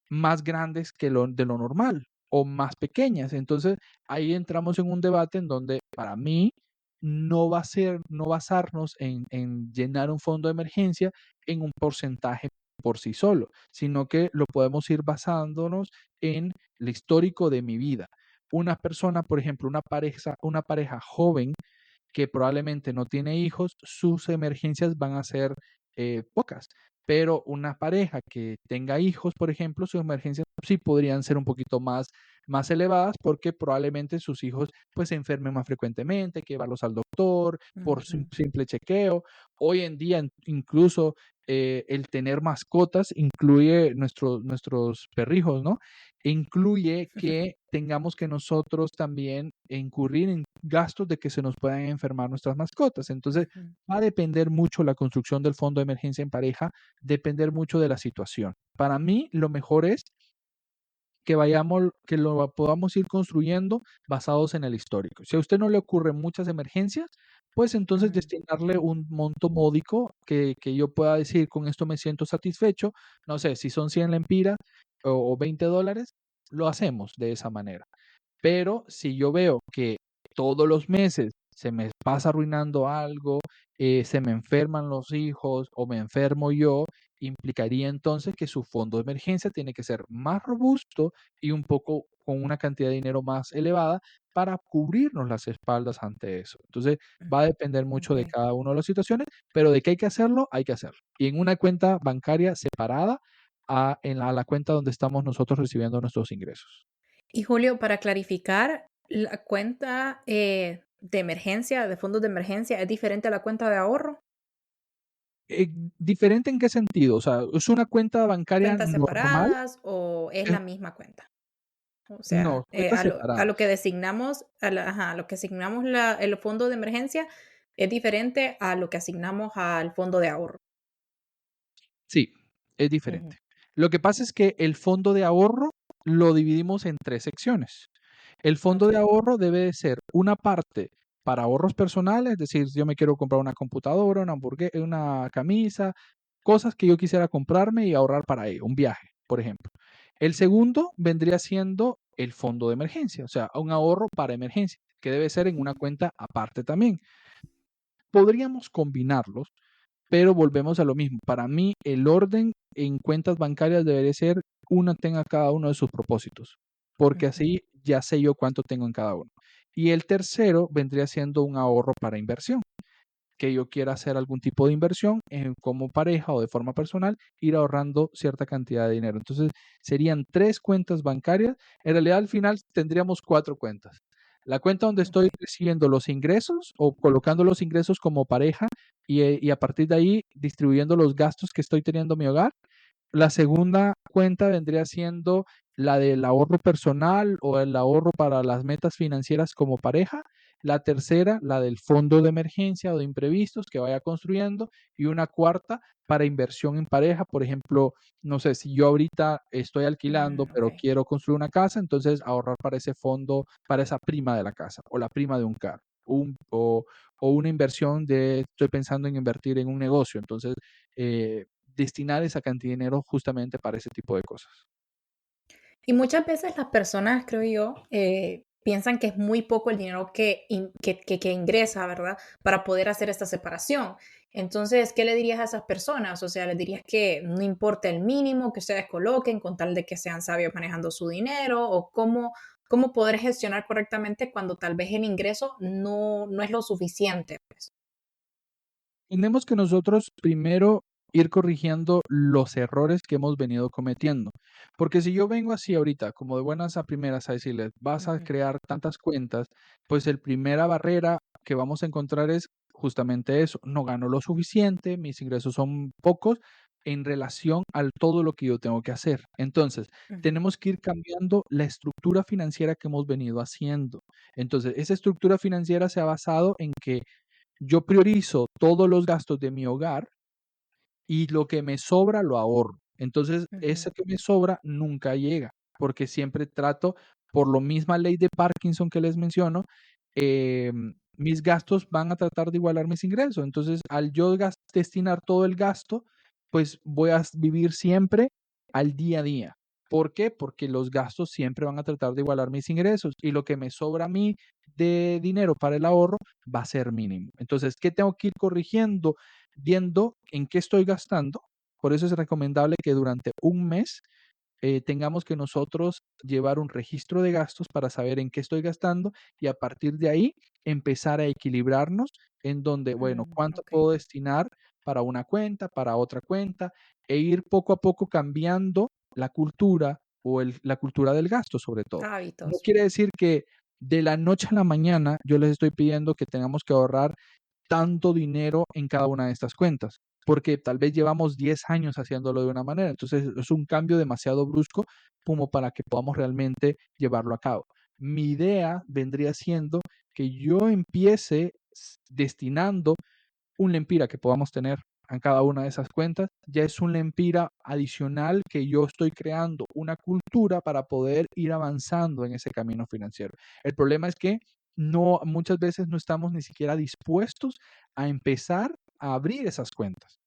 más grandes que de lo normal o más pequeñas. Entonces, ahí entramos en un debate en donde para mí no va a ser, no basarnos en llenar un fondo de emergencia en un porcentaje por sí solo, sino que lo podemos ir basándonos en el histórico de mi vida. Una persona, por ejemplo, una pareja joven que probablemente no tiene hijos, sus emergencias van a ser pocas. Pero una pareja que tenga hijos, por ejemplo, sus emergencias sí podrían ser un poquito más elevadas porque probablemente sus hijos pues se enfermen más frecuentemente, que llevarlos al doctor por Ujú. simple chequeo. Hoy en día incluso el tener mascotas incluye nuestros perrijos, ¿no? Incluye que tengamos que nosotros también incurrir en gastos de que se nos puedan enfermar nuestras mascotas. Entonces, Ujú. va a depender mucho la construcción del fondo de emergencia en pareja, depender mucho de la situación. Para mí, lo mejor es que lo podamos ir construyendo basados en el histórico. Si a usted no le ocurren muchas emergencias, pues entonces Ujú. destinarle un monto módico que yo pueda decir, con esto me siento satisfecho. No sé, si son 100 lempiras o $20, lo hacemos de esa manera. Pero si yo veo que todos los meses se me pasa arruinando algo, se me enferman los hijos o me enfermo yo, implicaría entonces que su fondo de emergencia tiene que ser más robusto y un poco con una cantidad de dinero más elevada para cubrirnos las espaldas ante eso. Entonces, va a depender mucho de Ok. cada una de las situaciones, pero de que hay que hacerlo, hay que hacerlo. Y en una cuenta bancaria separada a la cuenta donde estamos nosotros recibiendo nuestros ingresos. Y Julio, para clarificar, la cuenta de emergencia, de fondos de emergencia, ¿es diferente a la cuenta de ahorro? ¿Diferente en qué sentido? O sea, ¿es una cuenta bancaria ¿Cuentas normal? separadas o es Eh, la misma cuenta? O no, sea, cuentas a lo que separadas. designamos, ajá, a lo que asignamos el fondo de emergencia es diferente a lo que asignamos al fondo de ahorro. Sí, es Ujú. diferente. Lo que pasa es que el fondo de ahorro lo dividimos en 3 secciones. El fondo de Ok. ahorro debe de ser una parte para ahorros personales, es decir, si yo me quiero comprar una computadora, una camisa, cosas que yo quisiera comprarme y ahorrar para ello, un viaje, por ejemplo. El segundo vendría siendo el fondo de emergencia, o sea, un ahorro para emergencia, que debe ser en una cuenta aparte también. Podríamos combinarlos, pero volvemos a lo mismo. Para mí, el orden en cuentas bancarias debería ser una tenga cada uno de sus propósitos, porque Ujú. así ya sé yo cuánto tengo en cada uno. Y el tercero vendría siendo un ahorro para inversión, que yo quiera hacer algún tipo de inversión como pareja o de forma personal, ir ahorrando cierta cantidad de dinero. Entonces, serían 3 cuentas bancarias. En realidad, al final tendríamos 4 cuentas. La cuenta donde estoy Ok. recibiendo los ingresos o colocando los ingresos como pareja y a partir de ahí distribuyendo los gastos que estoy teniendo en mi hogar. La segunda cuenta vendría siendo la del ahorro personal o el ahorro para las metas financieras como pareja. La tercera, la del fondo de emergencia o de imprevistos que vaya construyendo. Y una cuarta para inversión en pareja. Por ejemplo, no sé, si yo ahorita estoy alquilando, Ok. pero quiero construir una casa, entonces ahorrar para ese fondo, para esa prima de la casa o la prima de un carro. O una inversión estoy pensando en invertir en un negocio. Entonces, destinar esa cantidad de dinero justamente para ese tipo de cosas. Y muchas veces las personas, creo yo, piensan que es muy poco el dinero que ingresa, ¿verdad? Para poder hacer esta separación. Entonces, ¿qué le dirías a esas personas? O sea, les dirías que no importa el mínimo que ustedes coloquen con tal de que sean sabios manejando su dinero o cómo poder gestionar correctamente cuando tal vez el ingreso no es lo suficiente, pues. Tenemos que nosotros primero ir corrigiendo los errores que hemos venido cometiendo. Porque si yo vengo así ahorita, como de buenas a primeras, a decirles, vas a Ujú. crear tantas cuentas, pues el primera barrera que vamos a encontrar es justamente eso. No gano lo suficiente, mis ingresos son pocos en relación al todo lo que yo tengo que hacer. Entonces, Ujú. tenemos que ir cambiando la estructura financiera que hemos venido haciendo. Entonces, esa estructura financiera se ha basado en que yo priorizo todos los gastos de mi hogar y lo que me sobra lo ahorro. Entonces, Ujú. ese que me sobra nunca llega, porque siempre trato, por la misma ley de Parkinson que les menciono, mis gastos van a tratar de igualar mis ingresos. Entonces, al yo destinar todo el gasto, pues voy a vivir siempre al día a día. ¿Por qué? Porque los gastos siempre van a tratar de igualar mis ingresos y lo que me sobra a mí de dinero para el ahorro va a ser mínimo. Entonces, ¿qué tengo que ir corrigiendo? Viendo en qué estoy gastando. Por eso es recomendable que durante un mes tengamos que nosotros llevar un registro de gastos para saber en qué estoy gastando y a partir de ahí empezar a equilibrarnos en donde, bueno, cuánto Ok. puedo destinar para una cuenta, para otra cuenta, e ir poco a poco cambiando la cultura o la cultura del gasto sobre todo. No Hábitos. quiere decir que de la noche a la mañana yo les estoy pidiendo que tengamos que ahorrar tanto dinero en cada una de estas cuentas, porque tal vez llevamos 10 años haciéndolo de una manera. Entonces es un cambio demasiado brusco como para que podamos realmente llevarlo a cabo. Mi idea vendría siendo que yo empiece destinando un lempira que podamos tener en cada una de esas cuentas, ya es un lempira adicional que yo estoy creando una cultura para poder ir avanzando en ese camino financiero. El problema es que no, muchas veces no estamos ni siquiera dispuestos a empezar a abrir esas cuentas.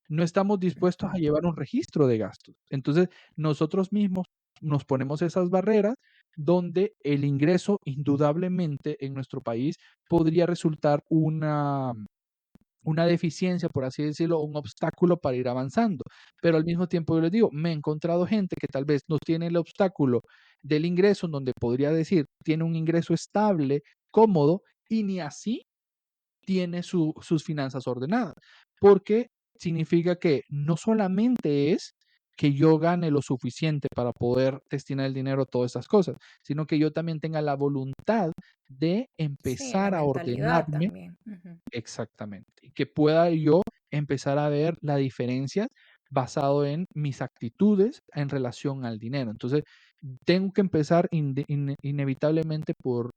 No estamos dispuestos a Ujú. llevar un registro de gastos. Entonces, nosotros mismos nos ponemos esas barreras donde el ingreso indudablemente en nuestro país podría resultar una deficiencia, por así decirlo, un obstáculo para ir avanzando. Pero al mismo tiempo yo les digo, me he encontrado gente que tal vez no tiene el obstáculo del ingreso, en donde podría decir, tiene un ingreso estable, cómodo, y ni así tiene sus finanzas ordenadas, porque significa que no solamente es que yo gane lo suficiente para poder destinar el dinero a todas estas cosas, sino que yo también tenga la voluntad de Sí, la empezar a mentalidad ordenarme. también. Ujú. Exactamente. Y que pueda yo empezar a ver la diferencia basado en mis actitudes en relación al dinero. Entonces, tengo que empezar inevitablemente por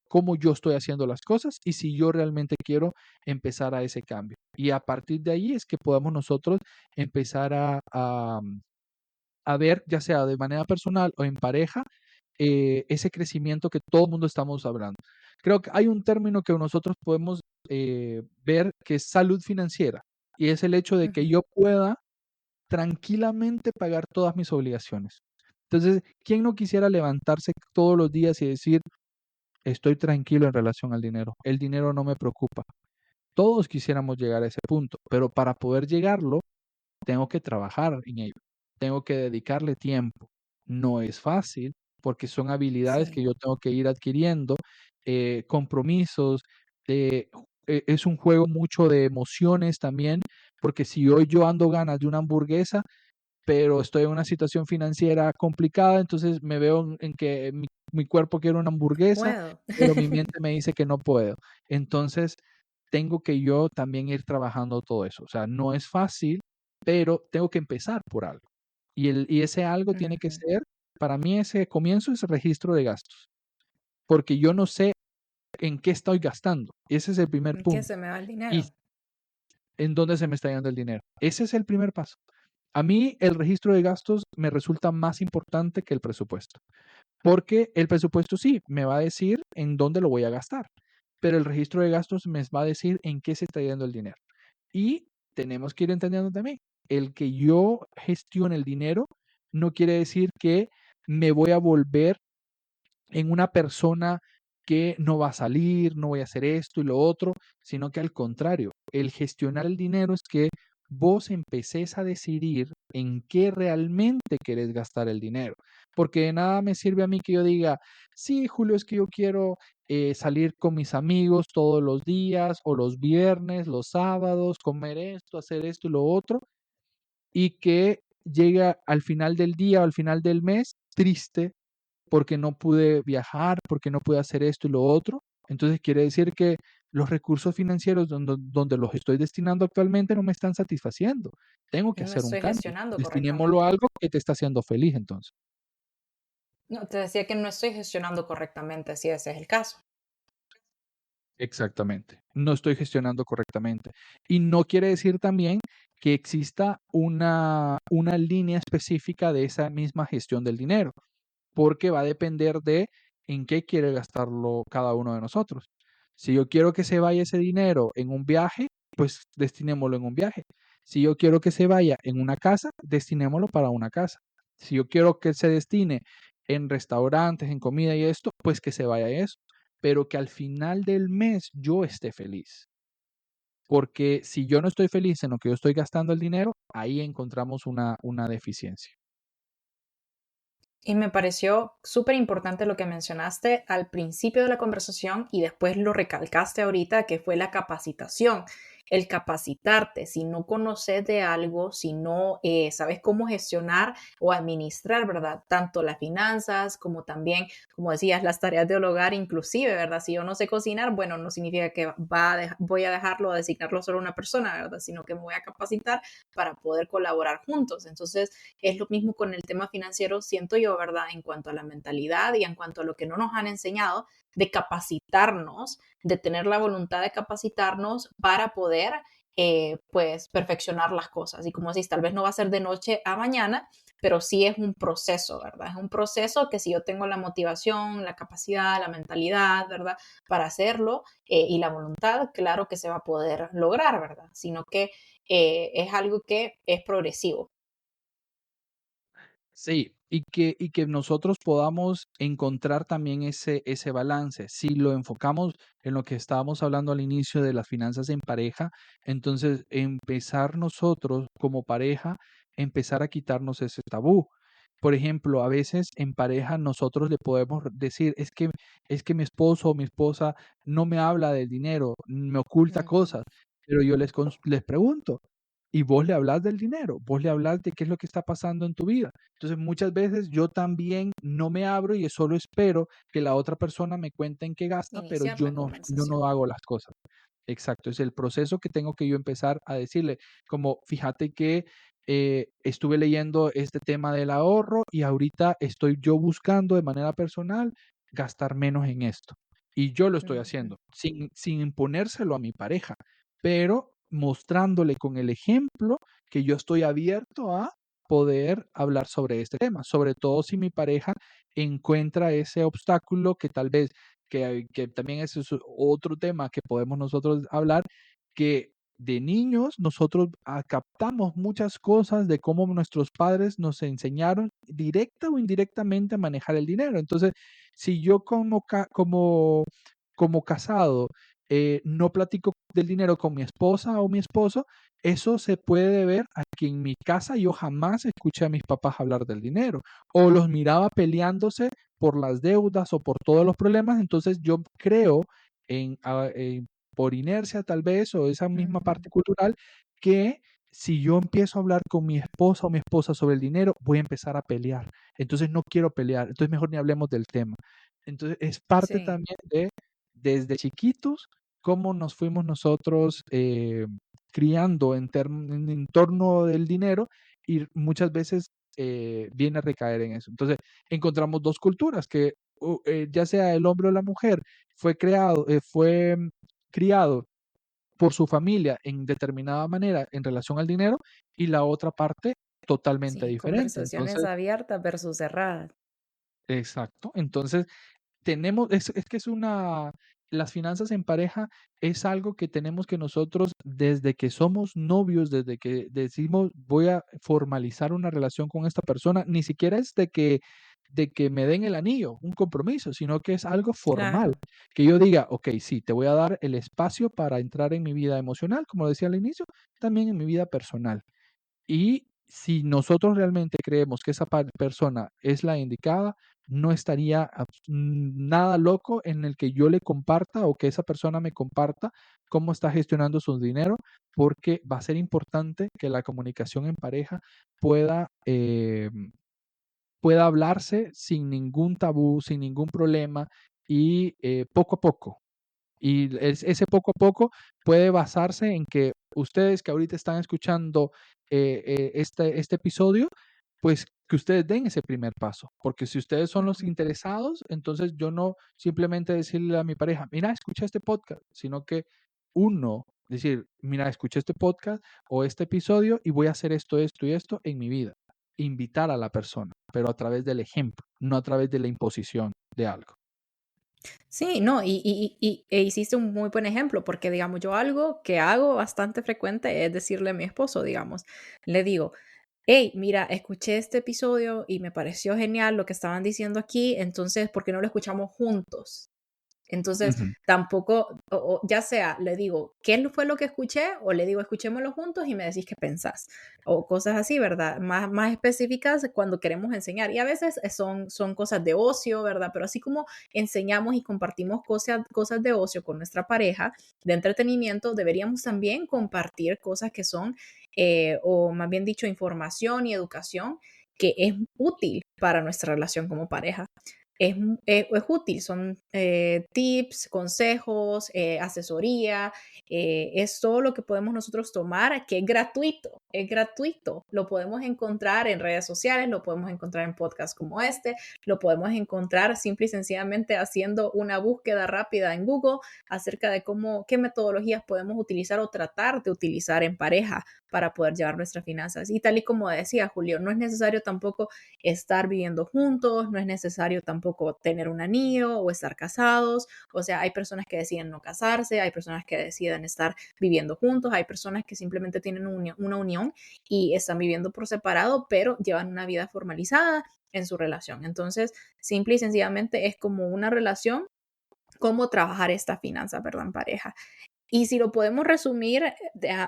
cómo yo estoy haciendo las cosas y si yo realmente quiero empezar a ese cambio. Y a partir de ahí es que podamos nosotros empezar a ver, ya sea de manera personal o en pareja, ese crecimiento que todo el mundo estamos hablando. Creo que hay un término que nosotros podemos ver que es salud financiera y es el hecho de que Ujú. yo pueda tranquilamente pagar todas mis obligaciones. Entonces, ¿quién no quisiera levantarse todos los días y decir, estoy tranquilo en relación al dinero? El dinero no me preocupa. Todos quisiéramos llegar a ese punto, pero para poder llegarlo, tengo que trabajar en ello, tengo que dedicarle tiempo. No es fácil porque son habilidades que Sí, yo tengo que ir adquiriendo, compromisos, es un juego mucho de emociones también, porque si hoy yo ando ganas de una hamburguesa, pero estoy en una situación financiera complicada, entonces me veo en que mi cuerpo quiere una no hamburguesa, puedo. pero mi mente me dice que no puedo. Entonces, tengo que yo también ir trabajando todo eso. O sea, no es fácil, pero tengo que empezar por algo. Y ese algo tiene que Ujú. ser, para mí ese comienzo es el registro de gastos, porque yo no sé en qué estoy gastando. Ese es el primer ¿En qué punto. se me va el Y dinero? en dónde se me está yendo el dinero. Ese es el primer paso. A mí el registro de gastos me resulta más importante que el presupuesto, porque el presupuesto sí me va a decir en dónde lo voy a gastar, pero el registro de gastos me va a decir en qué se está yendo el dinero. Y tenemos que ir entendiendo también, el que yo gestione el dinero no quiere decir que me voy a volver en una persona que no va a salir, no voy a hacer esto y lo otro, sino que al contrario, el gestionar el dinero es que vos empecés a decidir en qué realmente querés gastar el dinero. Porque de nada me sirve a mí que yo diga, sí, Julio, es que yo quiero salir con mis amigos todos los días o los viernes, los sábados, comer esto, hacer esto y lo otro, y que llega al final del día o al final del mes triste porque no pude viajar, porque no pude hacer esto y lo otro. Entonces quiere decir que los recursos financieros donde los estoy destinando actualmente no me están satisfaciendo. Tengo que No hacer un estoy cambio. gestionando Destinémoslo a correctamente. algo que te está haciendo feliz entonces. No, te decía que no estoy gestionando correctamente, si ese es el caso. Exactamente. No estoy gestionando correctamente. Y no quiere decir también que exista una línea específica de esa misma gestión del dinero, porque va a depender de en qué quiere gastarlo cada uno de nosotros. Si yo quiero que se vaya ese dinero en un viaje, pues destinémoslo en un viaje. Si yo quiero que se vaya en una casa, destinémoslo para una casa. Si yo quiero que se destine en restaurantes, en comida y esto, pues que se vaya eso, pero que al final del mes yo esté feliz. Porque si yo no estoy feliz en lo que yo estoy gastando el dinero, ahí encontramos una deficiencia. Y me pareció súper importante lo que mencionaste al principio de la conversación y después lo recalcaste ahorita, que fue la capacitación. El capacitarte, si no conoces de algo, si no sabes cómo gestionar o administrar, ¿verdad? Tanto las finanzas como también, como decías, las tareas del hogar, inclusive, ¿verdad? Si yo no sé cocinar, bueno, no significa que voy a dejarlo, a designarlo solo a una persona, ¿verdad? Sino que me voy a capacitar para poder colaborar juntos. Entonces, es lo mismo con el tema financiero, siento yo, ¿verdad? En cuanto a la mentalidad y en cuanto a lo que no nos han enseñado de capacitarnos, de tener la voluntad de capacitarnos para poder, pues, perfeccionar las cosas. Y como decís, tal vez no va a ser de noche a mañana, pero sí es un proceso, ¿verdad? Es un proceso que si yo tengo la motivación, la capacidad, la mentalidad, ¿verdad? Para hacerlo y la voluntad, claro que se va a poder lograr, ¿verdad? Sino que es algo que es progresivo. Sí, y que nosotros podamos encontrar también ese balance. Si lo enfocamos en lo que estábamos hablando al inicio de las finanzas en pareja, entonces empezar nosotros como pareja, empezar a quitarnos ese tabú. Por ejemplo, a veces en pareja nosotros le podemos decir, es que mi esposo o mi esposa no me habla del dinero, me oculta Ujú, cosas, pero yo les pregunto, ¿y vos le hablas del dinero? ¿Vos le hablas de qué es lo que está pasando en tu vida? Entonces, muchas veces yo también no me abro y solo espero que la otra persona me cuente en qué gasta, pero iniciar yo la no, yo no conversación. hago las cosas. Exacto, es el proceso que tengo que yo empezar a decirle, como fíjate que estuve leyendo este tema del ahorro y ahorita estoy yo buscando de manera personal gastar menos en esto. Y yo lo estoy Ujú, haciendo sin imponérselo a mi pareja, pero mostrándole con el ejemplo que yo estoy abierto a poder hablar sobre este tema, sobre todo si mi pareja encuentra ese obstáculo que tal vez, que también ese es otro tema que podemos nosotros hablar, que de niños nosotros captamos muchas cosas de cómo nuestros padres nos enseñaron directa o indirectamente a manejar el dinero. Entonces, si yo como casado no platico del dinero con mi esposa o mi esposo, eso se puede ver a que en mi casa yo jamás escuché a mis papás hablar del dinero o los miraba peleándose por las deudas o por todos los problemas. Entonces yo creo por inercia tal vez o esa misma ujú. parte cultural que si yo empiezo a hablar con mi esposa o mi esposa sobre el dinero, voy a empezar a pelear. Entonces no quiero pelear. Entonces mejor ni hablemos del tema. Entonces es parte Sí, también de desde chiquitos cómo nos fuimos nosotros criando en torno del dinero y muchas veces viene a recaer en eso. Entonces, encontramos dos culturas que ya sea el hombre o la mujer fue criado por su familia en determinada manera en relación al dinero y la otra parte totalmente sí, diferente. conversaciones Entonces, abiertas versus cerradas. exacto. Entonces, es que es las finanzas en pareja es algo que tenemos que nosotros desde que somos novios, desde que decimos voy a formalizar una relación con esta persona, ni siquiera es de que me den el anillo, un compromiso, sino que es algo formal, Claro. que yo diga, ok, sí, te voy a dar el espacio para entrar en mi vida emocional, como decía al inicio, también en mi vida personal. Y si nosotros realmente creemos que esa persona es la indicada, no estaría nada loco en el que yo le comparta o que esa persona me comparta cómo está gestionando su dinero, porque va a ser importante que la comunicación en pareja pueda, pueda hablarse sin ningún tabú, sin ningún problema y poco a poco. Y ese poco a poco puede basarse en que ustedes que ahorita están escuchando este episodio, pues que ustedes den ese primer paso. Porque si ustedes son los Ujú. interesados, entonces yo no simplemente decirle a mi pareja, mira, escucha este podcast, sino que uno decir, mira, escuché este podcast o este episodio y voy a hacer esto, esto y esto en mi vida. Invitar a la persona, pero a través del ejemplo, no a través de la imposición de algo. Sí, no, e hiciste un muy buen ejemplo, porque digamos, yo algo que hago bastante frecuente es decirle a mi esposo, digamos, le digo, hey, mira, escuché este episodio y me pareció genial lo que estaban diciendo aquí, entonces, ¿por qué no lo escuchamos juntos? Entonces, Ujú. tampoco, ya sea, le digo, ¿qué fue lo que escuché? O le digo, escuchémoslo juntos y me decís qué pensás. O cosas así, ¿verdad? Más específicas cuando queremos enseñar. Y a veces son cosas de ocio, ¿verdad? Pero así como enseñamos y compartimos cosas de ocio con nuestra pareja, de entretenimiento, deberíamos también compartir cosas que son, o más bien dicho, información y educación que es útil para nuestra relación como pareja. Es útil, son tips, consejos, asesoría, es todo lo que podemos nosotros tomar, que es gratuito. Lo podemos encontrar en redes sociales, lo podemos encontrar en podcasts como este, lo podemos encontrar simple y sencillamente haciendo una búsqueda rápida en Google acerca de qué metodologías podemos utilizar o tratar de utilizar en pareja para poder llevar nuestras finanzas. Y tal y como decía Julio, no es necesario tampoco estar viviendo juntos, no es necesario tampoco tener un anillo o estar casados. O sea, hay personas que deciden no casarse, hay personas que deciden estar viviendo juntos, hay personas que simplemente tienen una unión y están viviendo por separado, pero llevan una vida formalizada en su relación. Entonces, simple y sencillamente es como una relación, cómo trabajar esta finanza, ¿verdad? En pareja. Y si lo podemos resumir,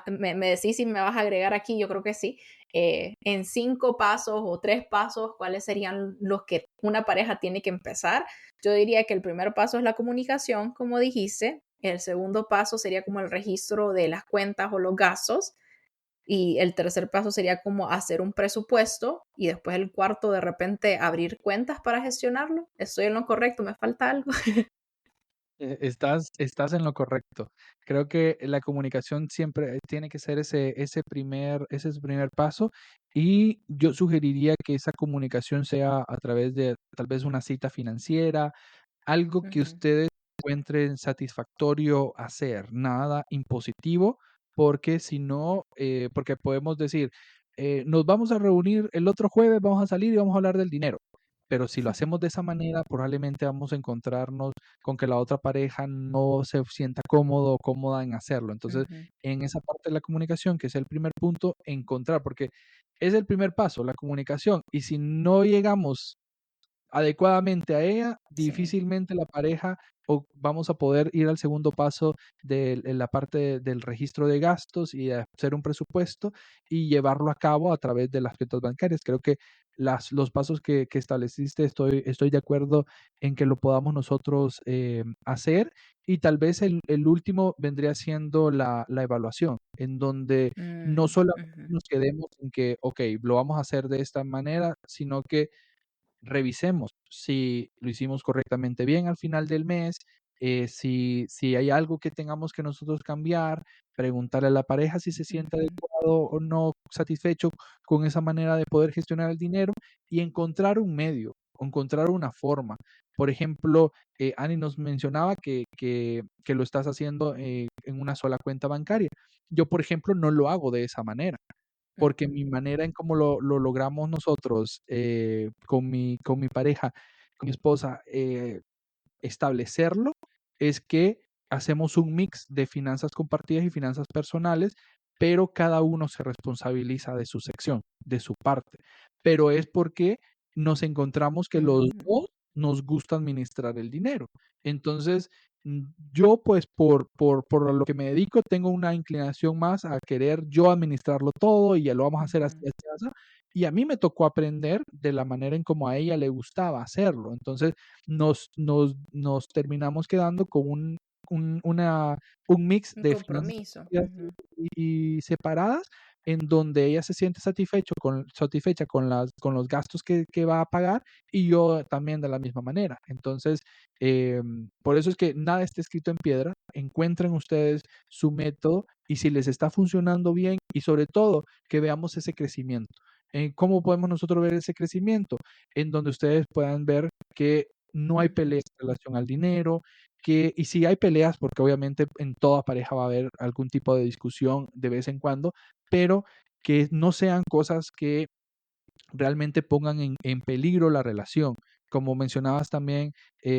me decís si me vas a agregar aquí, yo creo que sí, en 5 pasos o 3 pasos, ¿cuáles serían los que una pareja tiene que empezar? Yo diría que el primer paso es la comunicación, como dijiste. El segundo paso sería como el registro de las cuentas o los gastos. Y el tercer paso sería como hacer un presupuesto y después el cuarto de repente abrir cuentas para gestionarlo. ¿Estoy en lo correcto? ¿Me falta algo? Estás en lo correcto. Creo que la comunicación siempre tiene que ser ese primer paso, y yo sugeriría que esa comunicación sea a través de tal vez una cita financiera, algo que Ujú, ustedes encuentren satisfactorio hacer, nada impositivo, porque si no, porque podemos decir, nos vamos a reunir el otro jueves, vamos a salir y vamos a hablar del dinero. Pero si lo hacemos de esa manera, probablemente vamos a encontrarnos con que la otra pareja no se sienta cómodo o cómoda en hacerlo. Entonces, ujú, en esa parte de la comunicación, que es el primer punto, encontrar, porque es el primer paso, la comunicación. Y si no llegamos adecuadamente a ella, sí. difícilmente la pareja o vamos a poder ir al segundo paso en la parte del registro de gastos y hacer un presupuesto y llevarlo a cabo a través de las cuentas bancarias. Creo que los pasos que estableciste, estoy de acuerdo en que lo podamos nosotros hacer, y tal vez el último vendría siendo la evaluación, en donde no solamente Ujú, nos quedemos en que, ok, lo vamos a hacer de esta manera, sino que revisemos si lo hicimos correctamente bien al final del mes, si hay algo que tengamos que nosotros cambiar, preguntarle a la pareja si se siente ujú, adecuado o no satisfecho con esa manera de poder gestionar el dinero, y encontrar un medio, encontrar una forma. Por ejemplo, Annie nos mencionaba que lo estás haciendo en una sola cuenta bancaria. Yo, por ejemplo, no lo hago de esa manera, porque ujú, mi manera en cómo lo logramos nosotros, con mi pareja, con mi esposa, establecerlo, es que hacemos un mix de finanzas compartidas y finanzas personales, pero cada uno se responsabiliza de su sección, de su parte. Pero es porque nos encontramos que los ujú, 2 nos gusta administrar el dinero. Entonces, yo, pues, por lo que me dedico, tengo una inclinación más a querer yo administrarlo todo, y ya lo vamos a hacer así, ujú, así, asá. Y a mí me tocó aprender de la manera en como a ella le gustaba hacerlo. Entonces, nos terminamos quedando con un mix un de finanzas compromiso. propias Ujú, y separadas, en donde ella se siente satisfecha con los gastos que va a pagar, y yo también de la misma manera. Entonces, por eso es que nada está escrito en piedra. Encuentren ustedes su método, y si les está funcionando bien, y sobre todo que veamos ese crecimiento. ¿Cómo podemos nosotros ver ese crecimiento? En donde ustedes puedan ver que no hay ujú, peleas en relación al dinero, y si hay peleas, porque obviamente en toda pareja va a haber algún tipo de discusión de vez en cuando, pero que no sean cosas que realmente pongan en peligro la relación. como mencionabas también,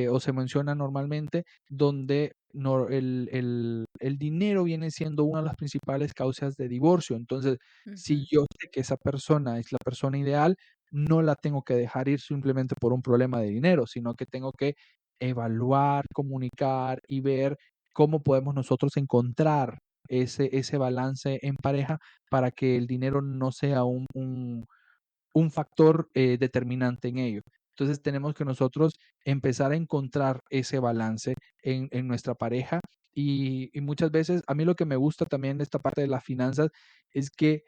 o se menciona normalmente, donde el dinero viene siendo una de las principales causas de divorcio. Entonces, si Ujú. yo sé que esa persona es la persona ideal, no la tengo que dejar ir simplemente por un problema de dinero, sino que tengo que evaluar, comunicar y ver cómo podemos nosotros encontrar ese balance en pareja para que el dinero no sea un factor determinante en ello. Entonces tenemos que nosotros empezar a encontrar ese balance en nuestra pareja y muchas veces a mí lo que me gusta también de esta parte de las finanzas es que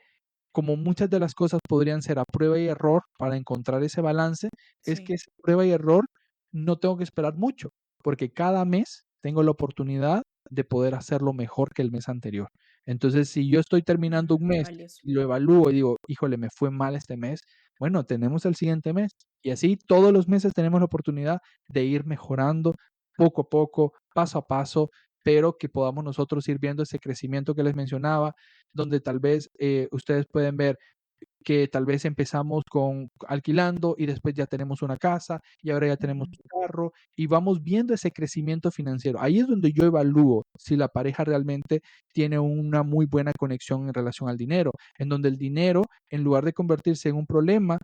como muchas de las cosas podrían ser a prueba y error para encontrar ese balance, es que Sí. esa prueba y error no tengo que esperar mucho, porque cada mes tengo la oportunidad de poder hacerlo mejor que el mes anterior. Entonces, si yo estoy terminando un mes Valioso. y lo evalúo y digo, híjole, me fue mal este mes, bueno, tenemos el siguiente mes. Y así todos los meses tenemos la oportunidad de ir mejorando poco a poco, paso a paso, pero que podamos nosotros ir viendo ese crecimiento que les mencionaba, donde tal vez ustedes pueden ver que tal vez empezamos con alquilando y después ya tenemos una casa y ahora ya tenemos Ujú. un carro y vamos viendo ese crecimiento financiero. Ahí es donde yo evalúo si la pareja realmente tiene una muy buena conexión en relación al dinero, en donde el dinero, en lugar de convertirse en un problema,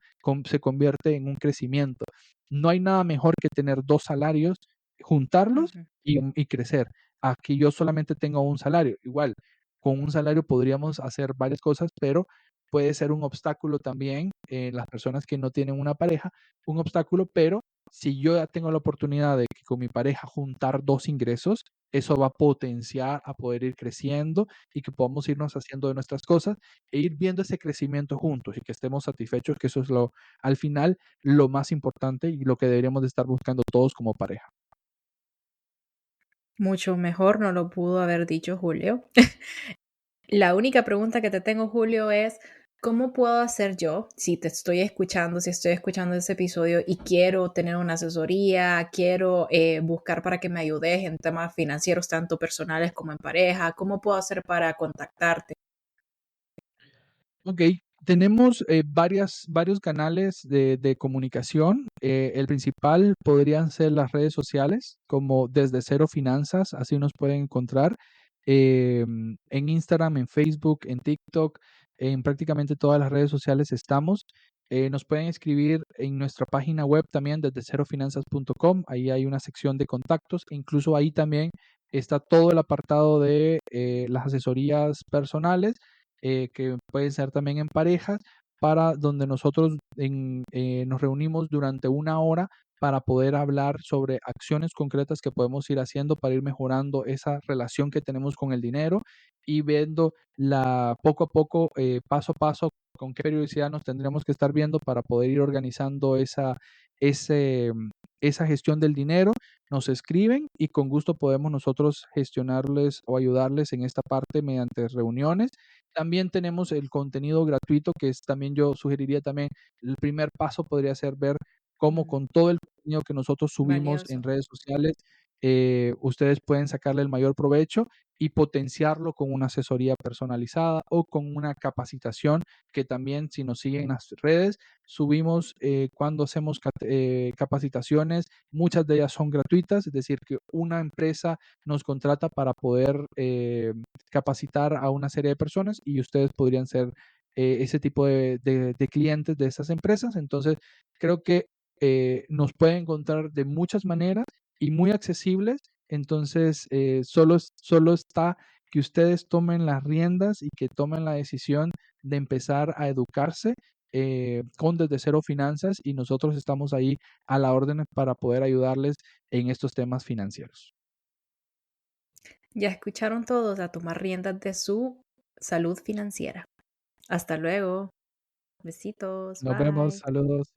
se convierte en un crecimiento. No hay nada mejor que tener dos salarios, juntarlos Ujú. y crecer. A que yo solamente tenga un salario. Igual, con un salario podríamos hacer varias cosas, pero puede ser un obstáculo también en las personas que no tienen una pareja, un obstáculo, pero si yo ya tengo la oportunidad de que con mi pareja juntar dos ingresos, eso va a potenciar a poder ir creciendo y que podamos irnos haciendo de nuestras cosas e ir viendo ese crecimiento juntos y que estemos satisfechos, que eso es al final, lo más importante y lo que deberíamos de estar buscando todos como pareja. Mucho mejor no lo pudo haber dicho Julio. La única pregunta que te tengo, Julio, es, ¿cómo puedo hacer yo, si te estoy escuchando, si estoy escuchando ese episodio y quiero tener una asesoría, quiero buscar para que me ayudes en temas financieros, tanto personales como en pareja? ¿Cómo puedo hacer para contactarte? Ok, tenemos varios canales de comunicación. El principal podrían ser las redes sociales, como Desde Cero Finanzas, así nos pueden encontrar en Instagram, en Facebook, en TikTok, en prácticamente todas las redes sociales estamos. Nos pueden escribir en nuestra página web también, desde cerofinanzas.com. Ahí hay una sección de contactos. E incluso ahí también está todo el apartado de las asesorías personales que pueden ser también en parejas, para donde nosotros nos reunimos durante una hora para poder hablar sobre acciones concretas que podemos ir haciendo para ir mejorando esa relación que tenemos con el dinero y viendo poco a poco, paso a paso, con qué periodicidad nos tendríamos que estar viendo para poder ir organizando ese, esa gestión del dinero. Nos escriben y con gusto podemos nosotros gestionarles o ayudarles en esta parte mediante reuniones. También tenemos el contenido gratuito, que es también yo sugeriría también, el primer paso podría ser ver cómo Ujú. con todo el contenido que nosotros subimos en Valioso. redes sociales, ustedes pueden sacarle el mayor provecho y potenciarlo con una asesoría personalizada o con una capacitación que también si nos siguen en las redes, subimos cuando hacemos capacitaciones, muchas de ellas son gratuitas, es decir, que una empresa nos contrata para poder capacitar a una serie de personas y ustedes podrían ser ese tipo de clientes de esas empresas. Entonces, creo que nos pueden encontrar de muchas maneras y muy accesibles. Entonces, solo está que ustedes tomen las riendas y que tomen la decisión de empezar a educarse con Desde Cero Finanzas y nosotros estamos ahí a la orden para poder ayudarles en estos temas financieros. Ya escucharon todos a tomar riendas de su salud financiera. Hasta luego. Besitos. Nos vemos, Bye. saludos.